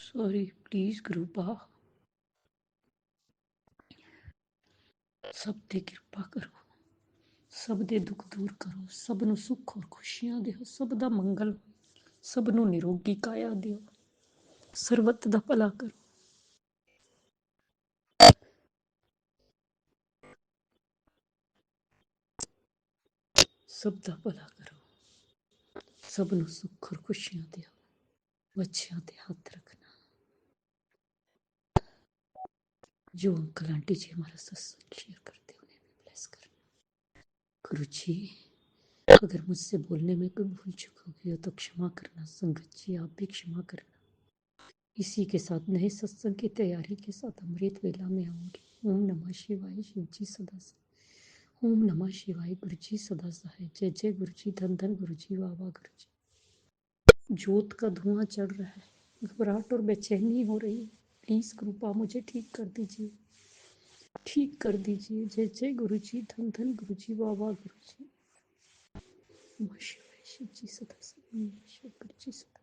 सॉरी प्लीज गुरुपा, सब ते कृपा करो, सब दे दुख दूर करो, सब नु सुख और खुशियां दियो, सब दा मंगल, सब नु निरोगी काया दियो, सर्वत दा भला करो, सब दा भला करो, सब नु सुख और खुशियां दियो। बच्चियां ते हाथ रखना। जो अंकल आंटी जी हमारा सत्संग शेयर करते हैं उन्हें भी ब्लेस करना। गुरु जी अगर मुझसे बोलने में कोई भूल चूक होगी हो तो क्षमा करना, संगत जी आप भी क्षमा करना। इसी के साथ नए सत्संग की तैयारी के साथ अमृत वेला में आऊंगी। ओम नमः शिवाय, शिव जी सदा सहाय। ओम नमः शिवाय, गुरु जी सदा सहाय। जय जय गुरु जी, धन धन गुरु जी, वाह वाह गुरु जी। जोत का धुआं चढ़ रहा है, घबराहट और बेचैनी हो रही है, प्लीज कृपा मुझे ठीक कर दीजिए, ठीक कर दीजिए। जय जय गुरु जी, धन धन गुरु जी, वाह वाह गुरु जी। नमः शिवाय, शिव जी सदा सहाय, नमः शिवाय, गुरु जी सदा